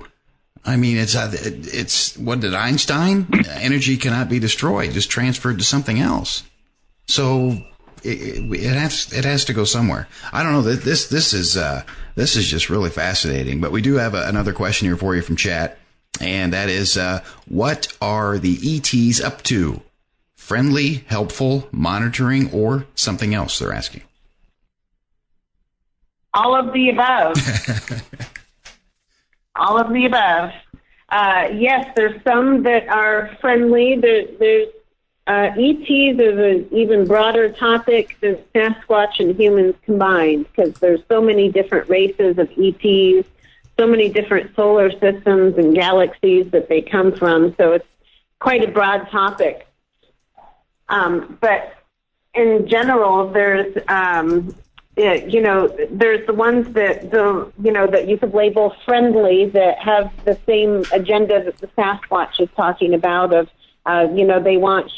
I mean, it's what did Einstein? Energy cannot be destroyed, just transferred to something else. So it has to go somewhere. I don't know. This is just really fascinating. But we do have another question here for you from chat, and that is, what are the ETs up to? Friendly, helpful, monitoring, or something else? They're asking. All of the above. All of the above. Yes, there's some that are friendly. There's ETs is an even broader topic than Sasquatch and humans combined, because there's so many different races of ETs, so many different solar systems and galaxies that they come from. So it's quite a broad topic. But in general, there's there's the ones that that you could label friendly, that have the same agenda that the Sasquatch is talking about. Of they want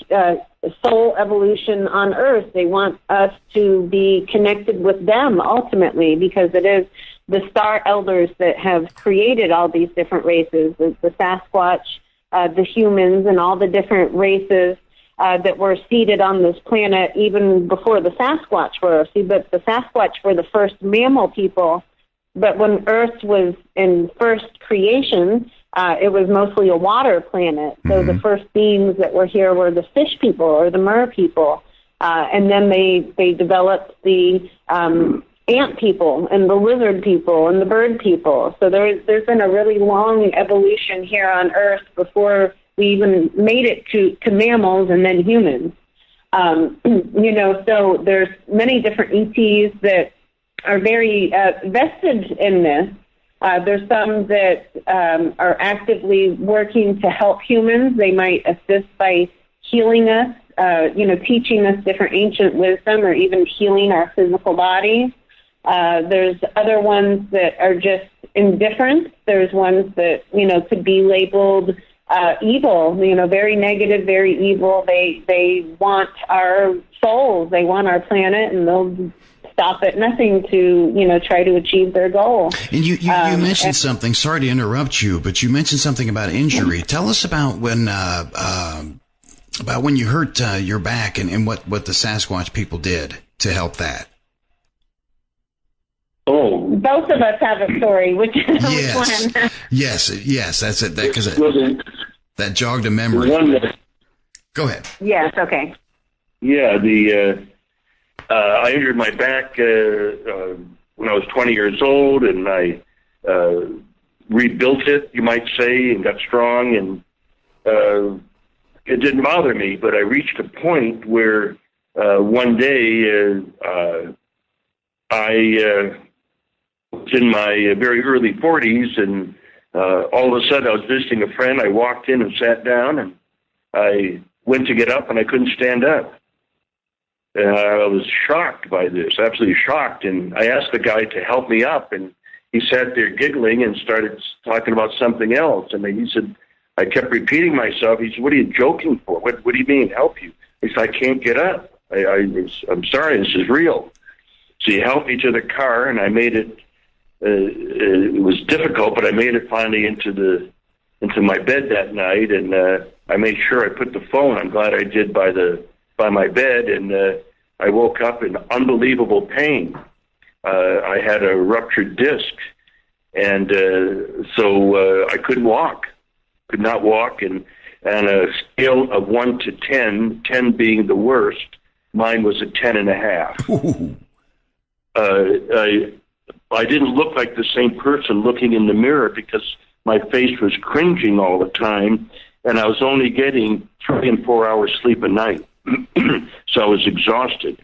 soul evolution on Earth. They want us to be connected with them ultimately, because it is the Star Elders that have created all these different races. The Sasquatch, the humans, and all the different races that were seated on this planet even before the Sasquatch were. See, but the Sasquatch were the first mammal people, but when Earth was in first creation, it was mostly a water planet. So the first beings that were here were the fish people or the mer people. And then they developed the ant people and the lizard people and the bird people. So there's been a really long evolution here on Earth before we even made it to mammals and then humans. So there's many different ETs that are very vested in this. There's some that are actively working to help humans. They might assist by healing us, teaching us different ancient wisdom, or even healing our physical bodies. There's other ones that are just indifferent. There's ones that, could be labeled evil, very negative, very evil. They want our souls. They want our planet, and they'll stop at nothing to, try to achieve their goal. And you mentioned something, sorry to interrupt you, but you mentioned something about injury. Tell us about when you hurt your back and what the Sasquatch people did to help that. Oh, both of us have a story. Which one? Yes, that's it. Because that jogged a memory. Go ahead. Yes. Okay. Yeah, I injured my back when I was 20 years old, and I rebuilt it, you might say, and got strong, and it didn't bother me. But I reached a point where one day I was in my very early 40s, and all of a sudden I was visiting a friend. I walked in and sat down, and I went to get up, and I couldn't stand up. I was shocked by this, absolutely shocked, and I asked the guy to help me up, and he sat there giggling and started talking about something else. And he said, I kept repeating myself. He said, what are you joking for? What do you mean, help you? He said, I can't get up. I'm sorry, this is real. So he helped me to the car, and I made it. It was difficult, but I made it finally into my bed that night, and I made sure I put the phone. I'm glad I did by my bed, and I woke up in unbelievable pain. I had a ruptured disc, and so I couldn't walk, could not walk, and on a scale of 1 to 10, 10 being the worst, mine was a 10.5. I didn't look like the same person looking in the mirror because my face was cringing all the time, and I was only getting 3 and 4 hours sleep a night. So I was exhausted.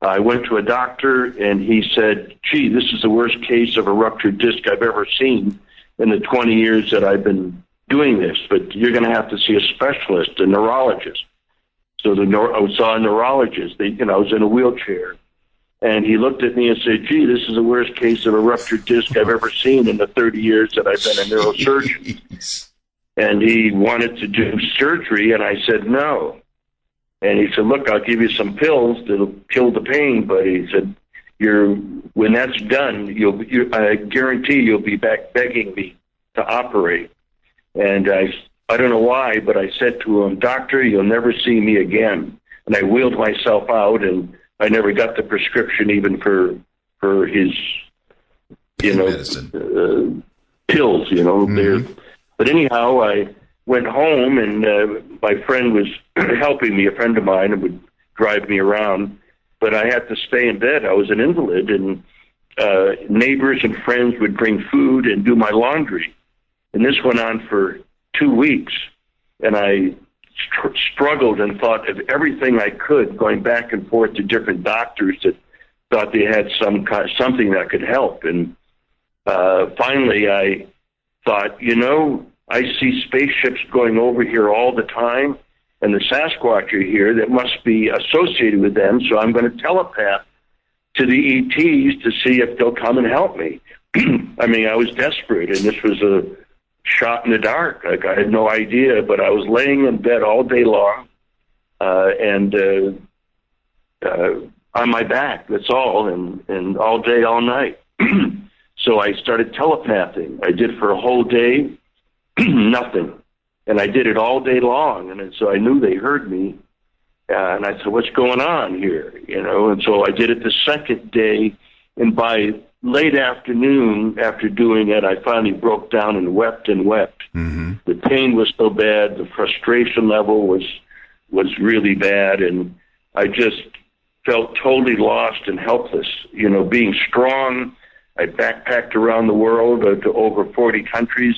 I went to a doctor, and he said, gee, this is the worst case of a ruptured disc I've ever seen in the 20 years that I've been doing this, but you're going to have to see a specialist, a neurologist. So I saw a neurologist. I was in a wheelchair. And he looked at me and said, gee, this is the worst case of a ruptured disc I've ever seen in the 30 years that I've been a neurosurgeon. And he wanted to do surgery, and I said no. And he said, look, I'll give you some pills that'll kill the pain, but he said, when that's done, I guarantee you'll be back begging me to operate. And I don't know why, but I said to him, doctor, you'll never see me again. And I wheeled myself out, and I never got the prescription even for his, pills, Mm-hmm. But anyhow, I went home, and my friend was helping me, a friend of mine, and would drive me around. But I had to stay in bed. I was an invalid, and neighbors and friends would bring food and do my laundry. And this went on for 2 weeks, and I struggled and thought of everything I could, going back and forth to different doctors that thought they had something that could help. And finally I thought, I see spaceships going over here all the time, and the Sasquatch are here that must be associated with them, so I'm going to telepath to the ETs to see if they'll come and help me. I mean, I was desperate, and this was a shot in the dark. Like, I had no idea, but I was laying in bed all day long, and on my back, that's all, and all day, all night. So I started telepathing. I did for a whole day, nothing. And I did it all day long, and so I knew they heard me. And I said, what's going on here? And so I did it the second day, and by late afternoon, after doing it, I finally broke down and wept and wept. Mm-hmm. The pain was so bad, the frustration level was really bad, and I just felt totally lost and helpless. Being strong, I backpacked around the world to over 40 countries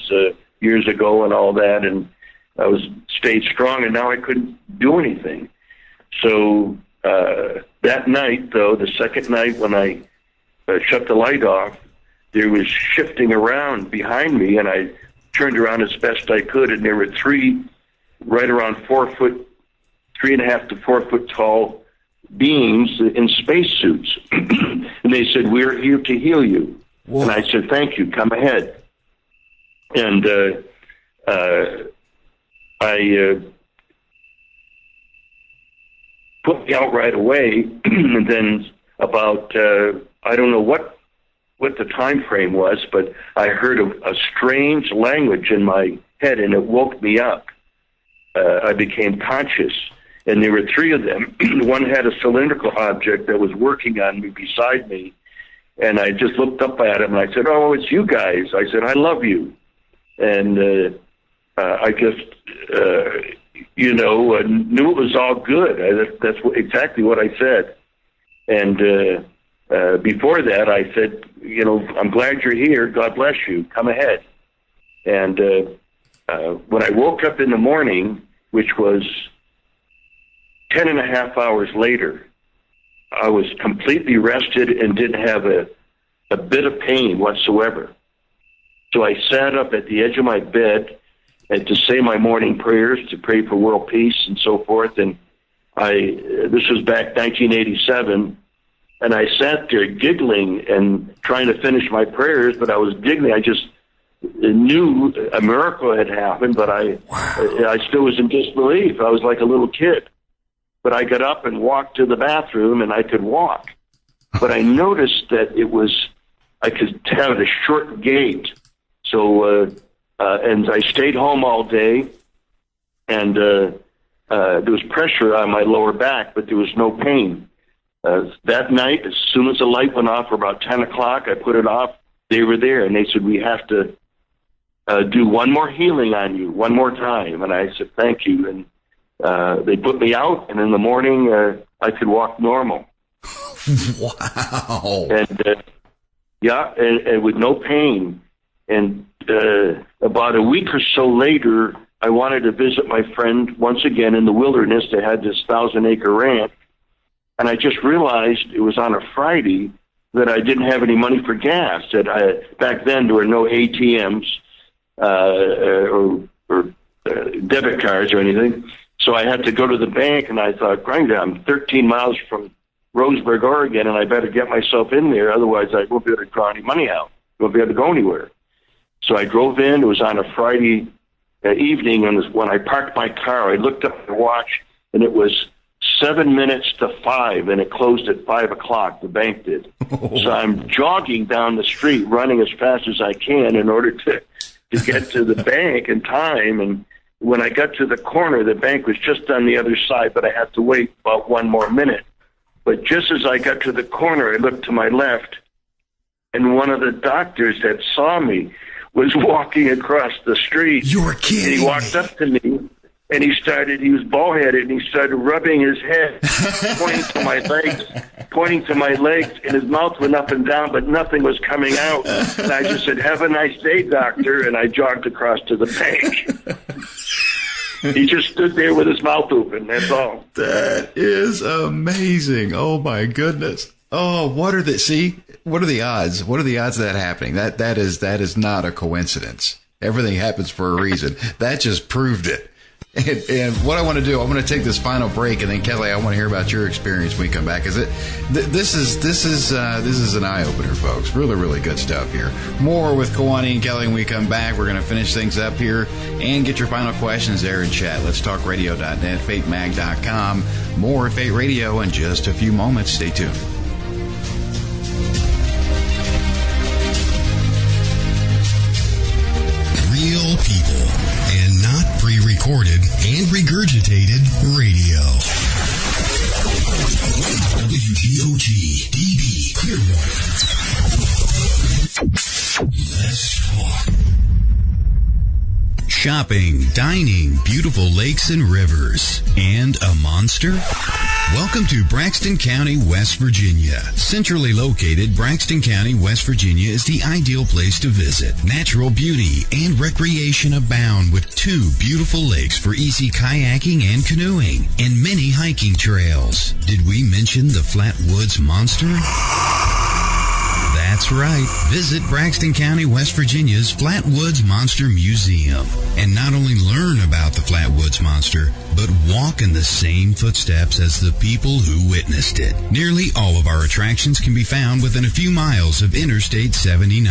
years ago and all that, and I stayed strong, and now I couldn't do anything. So that night, though, the second night when I shut the light off, there was shifting around behind me, and I turned around as best I could, and there were 3 right around 3.5 to 4 foot tall beings in spacesuits. And they said, we're here to heal you. Whoa. And I said, thank you, come ahead. And I put me out right away, and then about I don't know what the time frame was, but I heard a strange language in my head, and it woke me up. I became conscious, and there were 3 of them. One had a cylindrical object that was working on me beside me, and I just looked up at him, and I said, oh, it's you guys. I said, I love you. And I just, knew it was all good. That's exactly what I said. And before that, I said, I'm glad you're here. God bless you. Come ahead. And when I woke up in the morning, which was 10.5 hours later, I was completely rested and didn't have a bit of pain whatsoever. So I sat up at the edge of my bed and to say my morning prayers, to pray for world peace and so forth. And this was back 1987, and I sat there giggling and trying to finish my prayers, but I was giggling. I just knew a miracle had happened, but I still was in disbelief. I was like a little kid. But I got up and walked to the bathroom, and I could walk. But I noticed that I could have a short gait. So, and I stayed home all day, and there was pressure on my lower back, but there was no pain. that night, as soon as the light went off for about 10 o'clock, I put it off. They were there, and they said, we have to do one more healing on you, one more time. And I said, thank you. And they put me out, and in the morning, I could walk normal. Wow. And, and with no pain. And about a week or so later, I wanted to visit my friend once again in the wilderness. They had this 1,000-acre ranch. And I just realized it was on a Friday that I didn't have any money for gas. Back then, there were no ATMs or debit cards or anything. So I had to go to the bank, and I thought, Grinder, I'm 13 miles from Roseburg, Oregon, and I better get myself in there. Otherwise, I won't be able to draw any money out. I won't be able to go anywhere. So I drove in. It was on a Friday evening, and when I parked my car, I looked up at the watch, and it was 7 minutes to 5, and it closed at 5 o'clock. The bank did. So I'm jogging down the street, running as fast as I can in order to get to the bank in time. And when I got to the corner, the bank was just on the other side, but I had to wait about 1 more minute. But just as I got to the corner, I looked to my left, and one of the doctors that saw me was walking across the street. You're kidding. And he walked up to me, and he was bald-headed, and he started rubbing his head, pointing to my legs, and his mouth went up and down, but nothing was coming out. And I just said, have a nice day, doctor, and I jogged across to the bank. He just stood there with his mouth open, that's all. That is amazing. Oh, my goodness. Oh, what are the odds? What are the odds of that happening? That is not a coincidence. Everything happens for a reason. That just proved it. And what I want to do, I want to take this final break, and then Kelly, I want to hear about your experience when we come back. This is an eye opener, folks. Really, really good stuff here. More with Kewaunee and Kelly when we come back. We're going to finish things up here and get your final questions there in chat. Let's talk radio.net, fatemag.com. More Fate Radio in just a few moments. Stay tuned. Real people and not pre-recorded and regurgitated radio. WGOG DB Clearwater. Let's talk. Shopping, dining, beautiful lakes and rivers, and a monster? Welcome to Braxton County, West Virginia. Centrally located, Braxton County, West Virginia is the ideal place to visit. Natural beauty and recreation abound with 2 beautiful lakes for easy kayaking and canoeing, and many hiking trails. Did we mention the Flatwoods Monster? That's right. Visit Braxton County, West Virginia's Flatwoods Monster Museum and not only learn about the Flatwoods Monster, but walk in the same footsteps as the people who witnessed it. Nearly all of our attractions can be found within a few miles of Interstate 79.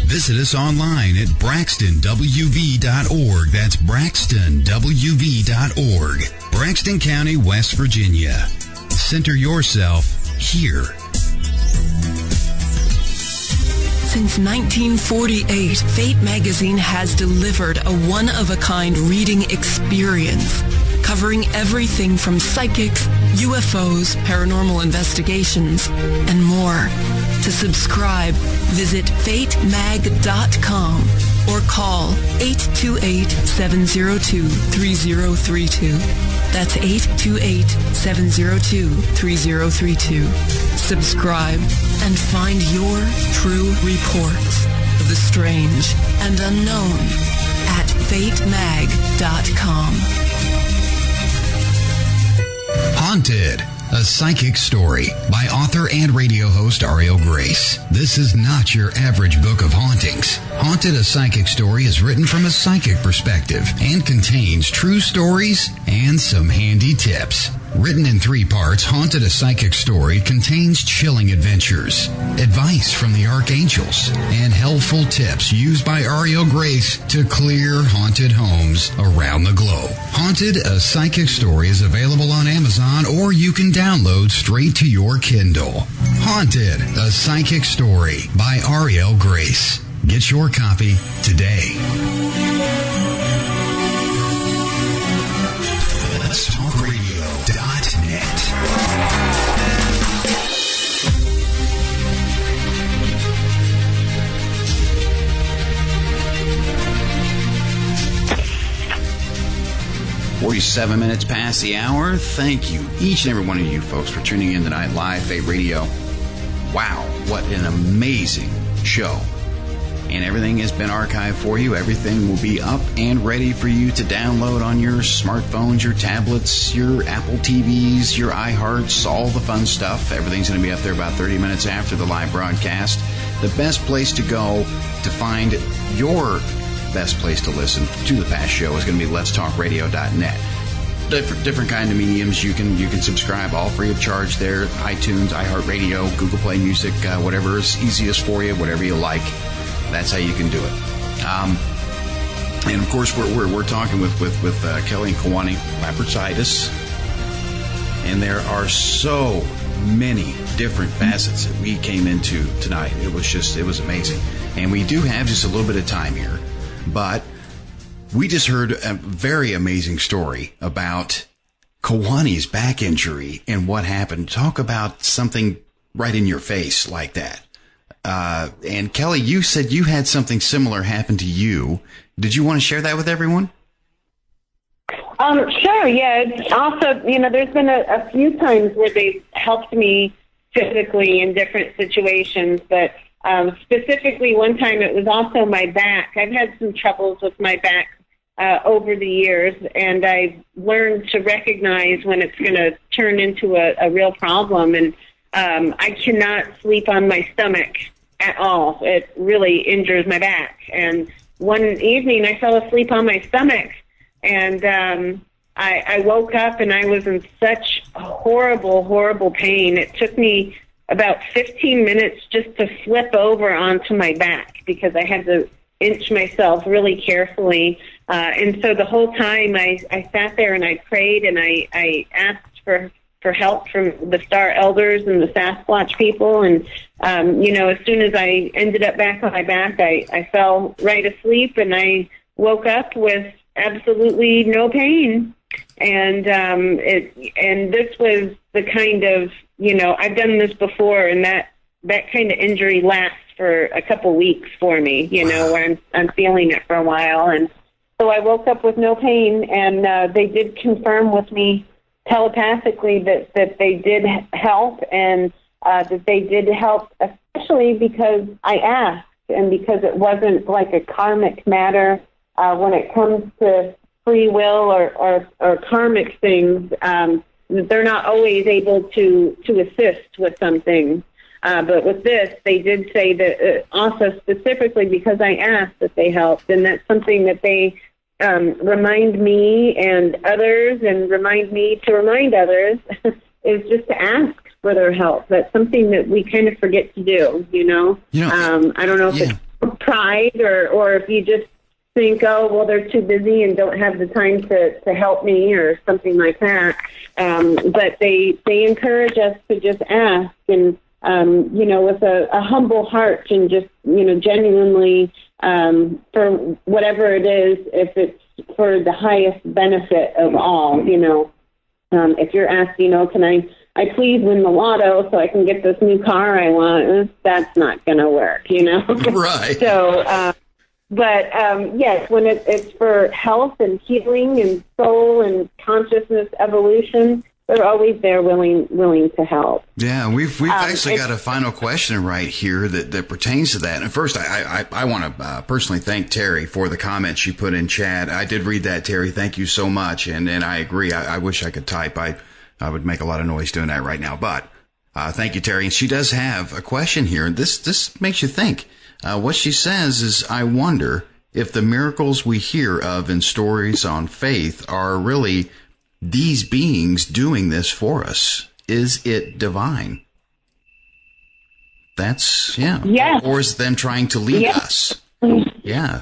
Visit us online at braxtonwv.org. That's braxtonwv.org. Braxton County, West Virginia. Center yourself here. Since 1948, Fate magazine has delivered a one-of-a-kind reading experience covering everything from psychics, UFOs, paranormal investigations, and more. To subscribe, visit fatemag.com or call 828-702-3032. That's 828-702-3032. Subscribe and find your true reports of the strange and unknown at fatemag.com. Haunted, a psychic story by author and radio host Ariel Grace. This is not your average book of hauntings. Haunted, a psychic story is written from a psychic perspective and contains true stories and some handy tips. Written in 3 parts, Haunted, a Psychic Story contains chilling adventures, advice from the archangels, and helpful tips used by Ariel Grace to clear haunted homes around the globe. Haunted, a Psychic Story is available on Amazon, or you can download straight to your Kindle. Haunted, a Psychic Story by Ariel Grace. Get your copy today. Let's Talk Radio.net. 7 minutes past the hour. Thank you, each and every one of you folks, for tuning in tonight live, Fate Radio. Wow, what an amazing show. And everything has been archived for you. Everything will be up and ready for you to download on your smartphones, your tablets, your Apple TVs, your iHearts, all the fun stuff. Everything's going to be up there about 30 minutes after the live broadcast. The best place to go to find your best place to listen to the past show is going to be letstalkradio.net. Different kind of mediums. You can subscribe all free of charge there. iTunes, iHeartRadio, Google Play Music, whatever is easiest for you, whatever you like. That's how you can do it. And of course, we're talking with Kelly and Kewaunee Lapseritis, and there are so many different facets that we came into tonight. It was amazing, and we do have just a little bit of time here, but we just heard a very amazing story about Kewaunee's back injury and what happened. Talk about something right in your face like that. And Kelly, you said you had something similar happen to you. Did you want to share that with everyone? Sure, yeah. It's also, there's been a few times where they've helped me physically in different situations, but specifically one time it was also my back. I've had some troubles with my back over the years, and I've learned to recognize when it's going to turn into a real problem, and I cannot sleep on my stomach at all. It really injures my back. And one evening I fell asleep on my stomach, and I woke up and I was in such horrible, horrible pain. It took me about 15 minutes just to flip over onto my back because I had to inch myself really carefully. And so the whole time I sat there and I prayed and I asked for help from the Star Elders and the Sasquatch People. And, as soon as I ended up back on my back, I fell right asleep and I woke up with absolutely no pain. And this was the kind of, I've done this before, and that kind of injury lasts for a couple weeks for me, where I'm feeling it for a while. And so I woke up with no pain, and they did confirm with me telepathically that they did help, and that they did help, especially because I asked, and because it wasn't like a karmic matter when it comes to free will or karmic things. They're not always able to assist with something. But with this, they did say that also specifically because I asked that they helped, and that's something that they remind me and others, and remind me to remind others, is just to ask for their help. That's something that we kind of forget to do, I don't know if it's pride or if you just think, oh, well, they're too busy and don't have the time to help me or something like that. But they encourage us to just ask and, with a humble heart and just, genuinely for whatever it is, if it's for the highest benefit of all, if you're asked, can I please win the lotto so I can get this new car I want, that's not going to work, Right. So, yes, when it's for health and healing and soul and consciousness evolution, they're always there willing to help. Yeah, we've actually got a final question right here that pertains to that. And first, I want to personally thank Terry for the comment she put in chat. I did read that, Terry. Thank you so much. And I agree. I wish I could type. I would make a lot of noise doing that right now. But thank you, Terry. And she does have a question here. This makes you think. What she says is, I wonder if the miracles we hear of in stories on faith are really these beings doing this for us. Is it divine? That's, yeah. Or is them trying to lead us? Yeah.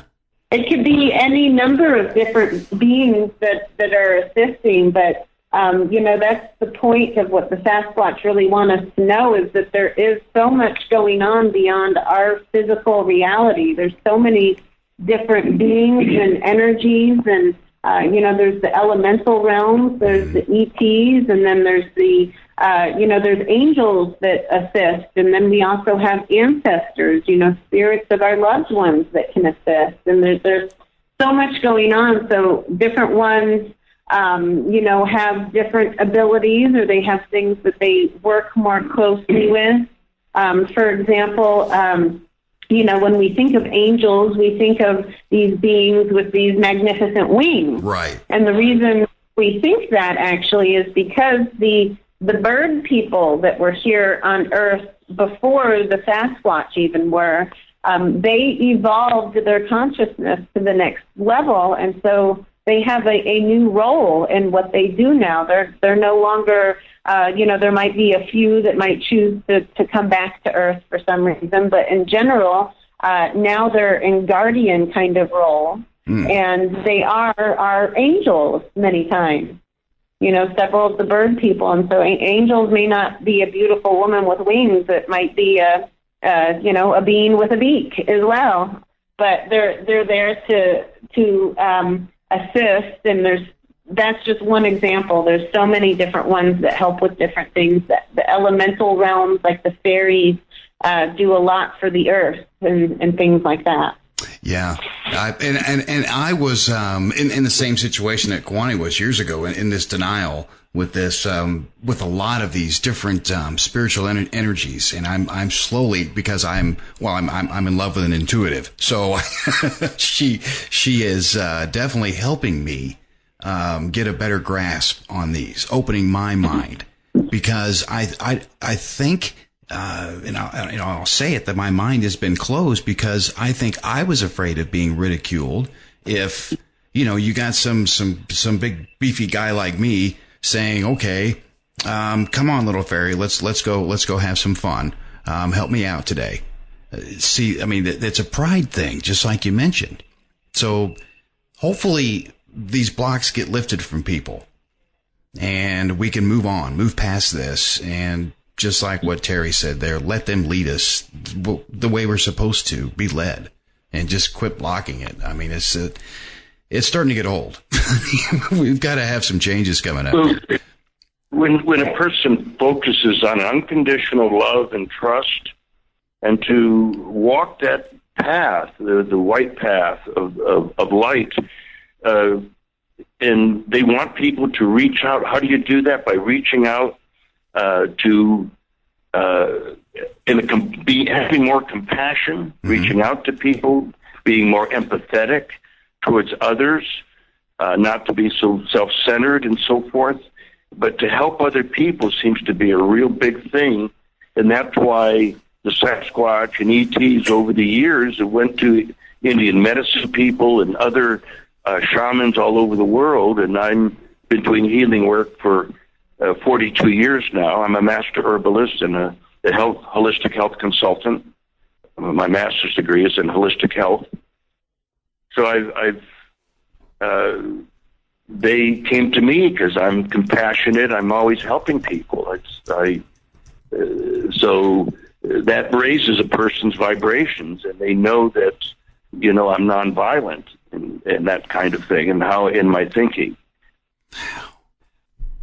It could be any number of different beings that are assisting, but, that's the point of what the Sasquatch really want us to know, is that there is so much going on beyond our physical reality. There's so many different beings and energies, and there's the elemental realms, there's the ETs, and then there's the, there's angels that assist, and then we also have ancestors, spirits of our loved ones that can assist, and there's so much going on. So different ones have different abilities, or they have things that they work more closely with. For example, when we think of angels, we think of these beings with these magnificent wings. Right. And the reason we think that actually is because the bird people that were here on Earth before the Sasquatch even were, they evolved their consciousness to the next level, and so they have a new role in what they do now. They're no longer, there might be a few that might choose to come back to Earth for some reason, but in general, now they're in guardian kind of role, and they are angels many times. Several of the bird people, and so angels may not be a beautiful woman with wings. It might be a being with a beak as well. But they're there to assist, and that's just one example. There's so many different ones that help with different things. That the elemental realms, like the fairies, do a lot for the earth and things like that. Yeah, and I was in the same situation that Kewaunee was years ago in this denial with this with a lot of these different spiritual energies, and I'm slowly, because I'm in love with an intuitive, so she is definitely helping me get a better grasp on these, opening my mind, because I think. I'll say it, that my mind has been closed because I think I was afraid of being ridiculed if, you got some big beefy guy like me saying, okay, come on, little fairy, let's go have some fun. Help me out today. See, I mean, it's a pride thing, just like you mentioned. So hopefully these blocks get lifted from people and we can move past this, and just like what Terry said there, let them lead us the way we're supposed to be led, and just quit blocking it. I mean, it's starting to get old. We've got to have some changes coming up here. When a person focuses on unconditional love and trust, and to walk that path, the white path of light, and they want people to reach out. How do you do that? By reaching out having more compassion, reaching out to people, being more empathetic towards others, not to be so self-centered and so forth, but to help other people seems to be a real big thing, and that's why the Sasquatch and ETs over the years went to Indian medicine people and other shamans all over the world, and I've been doing healing work for 42 years now. I'm a master herbalist and a holistic health consultant. My master's degree is in holistic health. So they came to me because I'm compassionate. I'm always helping people. So that raises a person's vibrations, and they know that, I'm nonviolent and that kind of thing, and how in my thinking.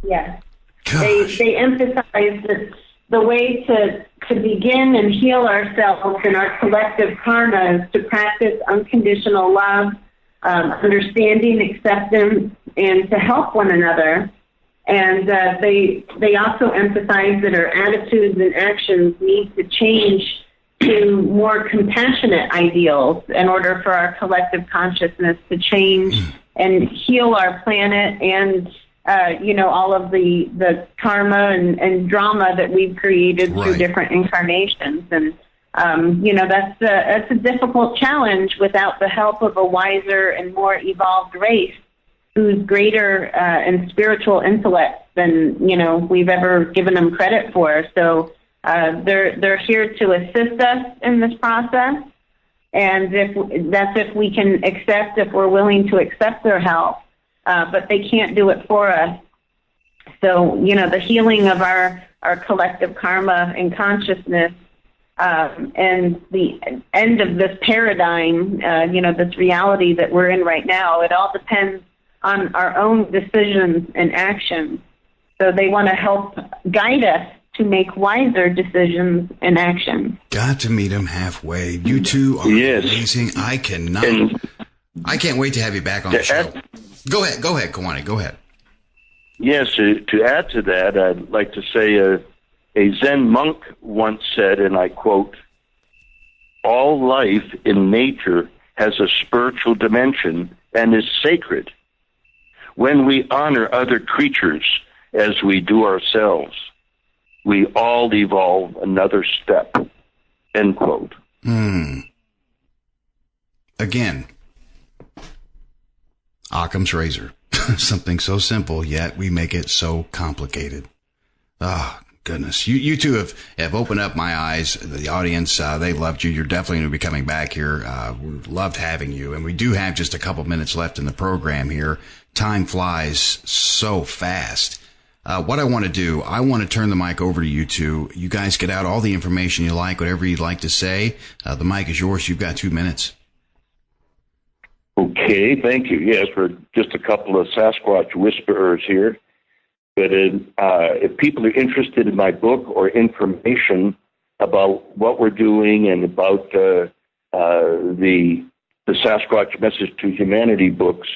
Yes. They emphasize that the way to begin and heal ourselves and our collective karma is to practice unconditional love, understanding, acceptance, and to help one another. And they also emphasize that our attitudes and actions need to change to more compassionate ideals in order for our collective consciousness to change and heal our planet and all of the karma and drama that we've created through different incarnations. And, that's a difficult challenge without the help of a wiser and more evolved race who's greater in spiritual intellect than, we've ever given them credit for. So they're here to assist us in this process. And if we can accept, if we're willing to accept their help. But they can't do it for us. So, the healing of our collective karma and consciousness and the end of this paradigm, this reality that we're in right now, it all depends on our own decisions and actions. So they want to help guide us to make wiser decisions and actions. Got to meet them halfway. You two are amazing. I can't wait to have you back on the show. Go ahead, Kewaunee. Go ahead. Yes, to add to that, I'd like to say a Zen monk once said, and I quote, "All life in nature has a spiritual dimension and is sacred. When we honor other creatures as we do ourselves, we all evolve another step." End quote. Again, Occam's razor. Something so simple, yet we make it so complicated. Oh, goodness. You two have opened up my eyes. The audience, they loved you. You're definitely going to be coming back here. We loved having you. And we do have just a couple minutes left in the program here. Time flies so fast. What I want to do, I want to turn the mic over to you two. You guys get out all the information you like, whatever you'd like to say. The mic is yours. You've got 2 minutes. Okay, thank you. Yes, we're just a couple of Sasquatch whisperers here. But if people are interested in my book or information about what we're doing and about the Sasquatch Message to Humanity books,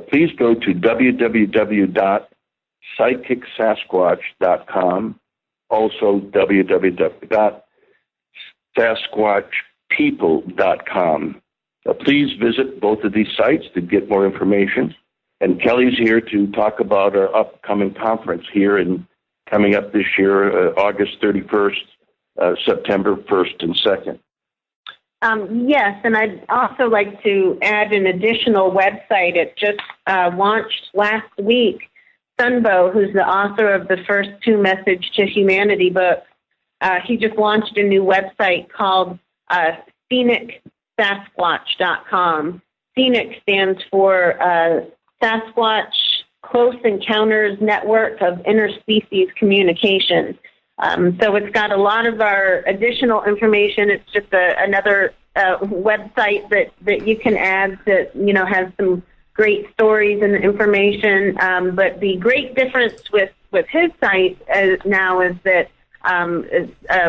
please go to www.psychicsasquatch.com, also www.sasquatchpeople.com. Please visit both of these sites to get more information. And Kelly's here to talk about our upcoming conference here and coming up this year, August 31st, September 1st and 2nd. Yes, and I'd also like to add an additional website. It just launched last week. SunBôw, who's the author of the first 2 Message to Humanity books, he just launched a new website called SasquatchSasquatch.com. Scenic stands for Sasquatch Close Encounters Network of Interspecies Communication. So it's got a lot of our additional information. It's just another website that you can add that, has some great stories and information. But the great difference with his site now is that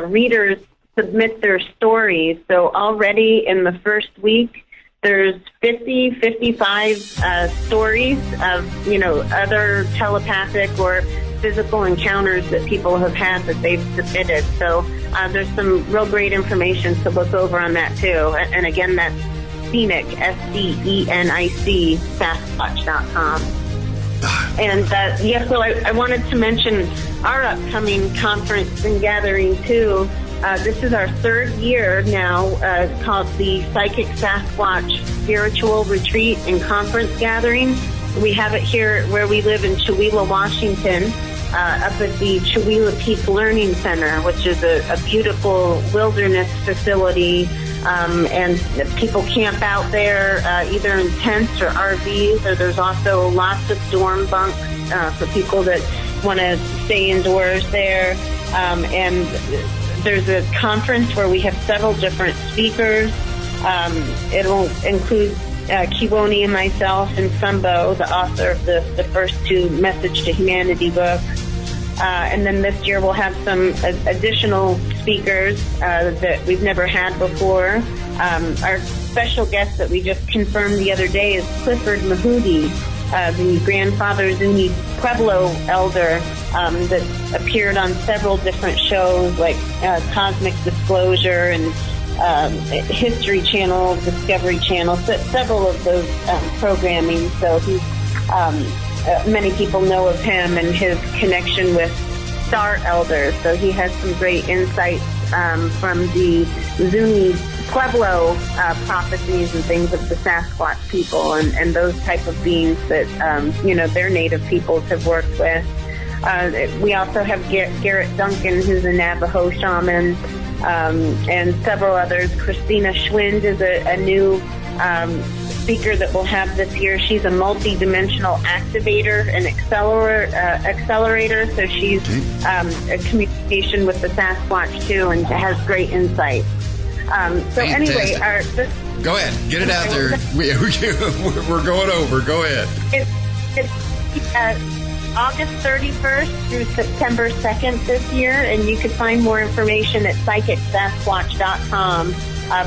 readers submit their stories. So already in the first week, there's 55 stories of, other telepathic or physical encounters that people have had that they've submitted. So there's some real great information to look over on that too. And again, that's Scenic, SCENIC, Sasquatch.com. And so I wanted to mention our upcoming conference and gathering too. This is our 3rd year now. It's called the Psychic Sasquatch Spiritual Retreat and Conference Gathering. We have it here where we live in Chewelah, Washington, up at the Chewelah Peak Learning Center, which is a beautiful wilderness facility. And people camp out there either in tents or RVs, or there's also lots of dorm bunks for people that want to stay indoors there. And there's a conference where we have several different speakers. It'll include Kewaunee and myself and SunBôw, the author of the first 2 Message to Humanity books. And then this year we'll have some additional speakers that we've never had before. Our special guest that we just confirmed the other day is Clifford Mahudi, the grandfather Zuni Pueblo elder that appeared on several different shows like Cosmic Disclosure and History Channel, Discovery Channel, several of those programming. So he's many people know of him and his connection with Star Elders. So he has some great insights from the Zuni Pueblo prophecies and things of the Sasquatch people and those type of beings that, their native peoples have worked with. We also have Garrett Duncan, who's a Navajo shaman, and several others. Christina Schwind is a new speaker that we'll have this year. She's a multi-dimensional activator and accelerator, so she's a communication with the Sasquatch too, and has great insight. So anyway, go ahead, get it out there. We're going over. Go ahead. It's August 31st through September 2nd this year, and you can find more information at psychicsasquatch.com.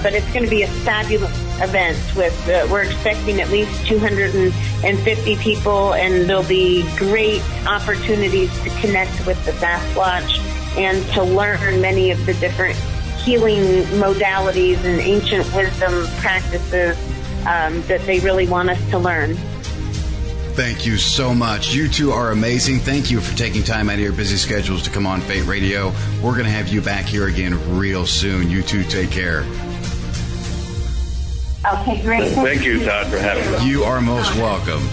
But it's going to be a fabulous event with, we're expecting at least 250 people, and there'll be great opportunities to connect with the Sasquatch and to learn many of the different healing modalities and ancient wisdom practices that they really want us to learn. Thank you so much. You two are amazing. Thank you for taking time out of your busy schedules to come on Fate Radio. We're going to have you back here again real soon. You two take care. Okay, great. Thank you, Todd, for having me. You are most welcome.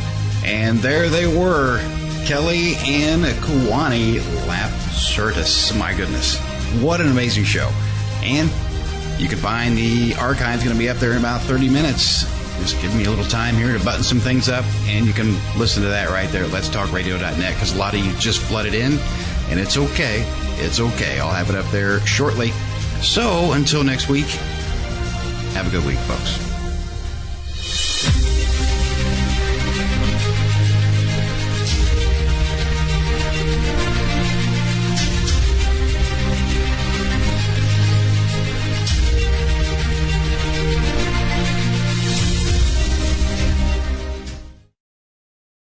And there they were, Kelly and Kewaunee Lapseritis. My goodness. What an amazing show. And you can find the archive's going to be up there in about 30 minutes. Just give me a little time here to button some things up, and you can listen to that right there at letstalkradio.net, because a lot of you just flooded in, and it's okay. It's okay. I'll have it up there shortly. So until next week, have a good week, folks.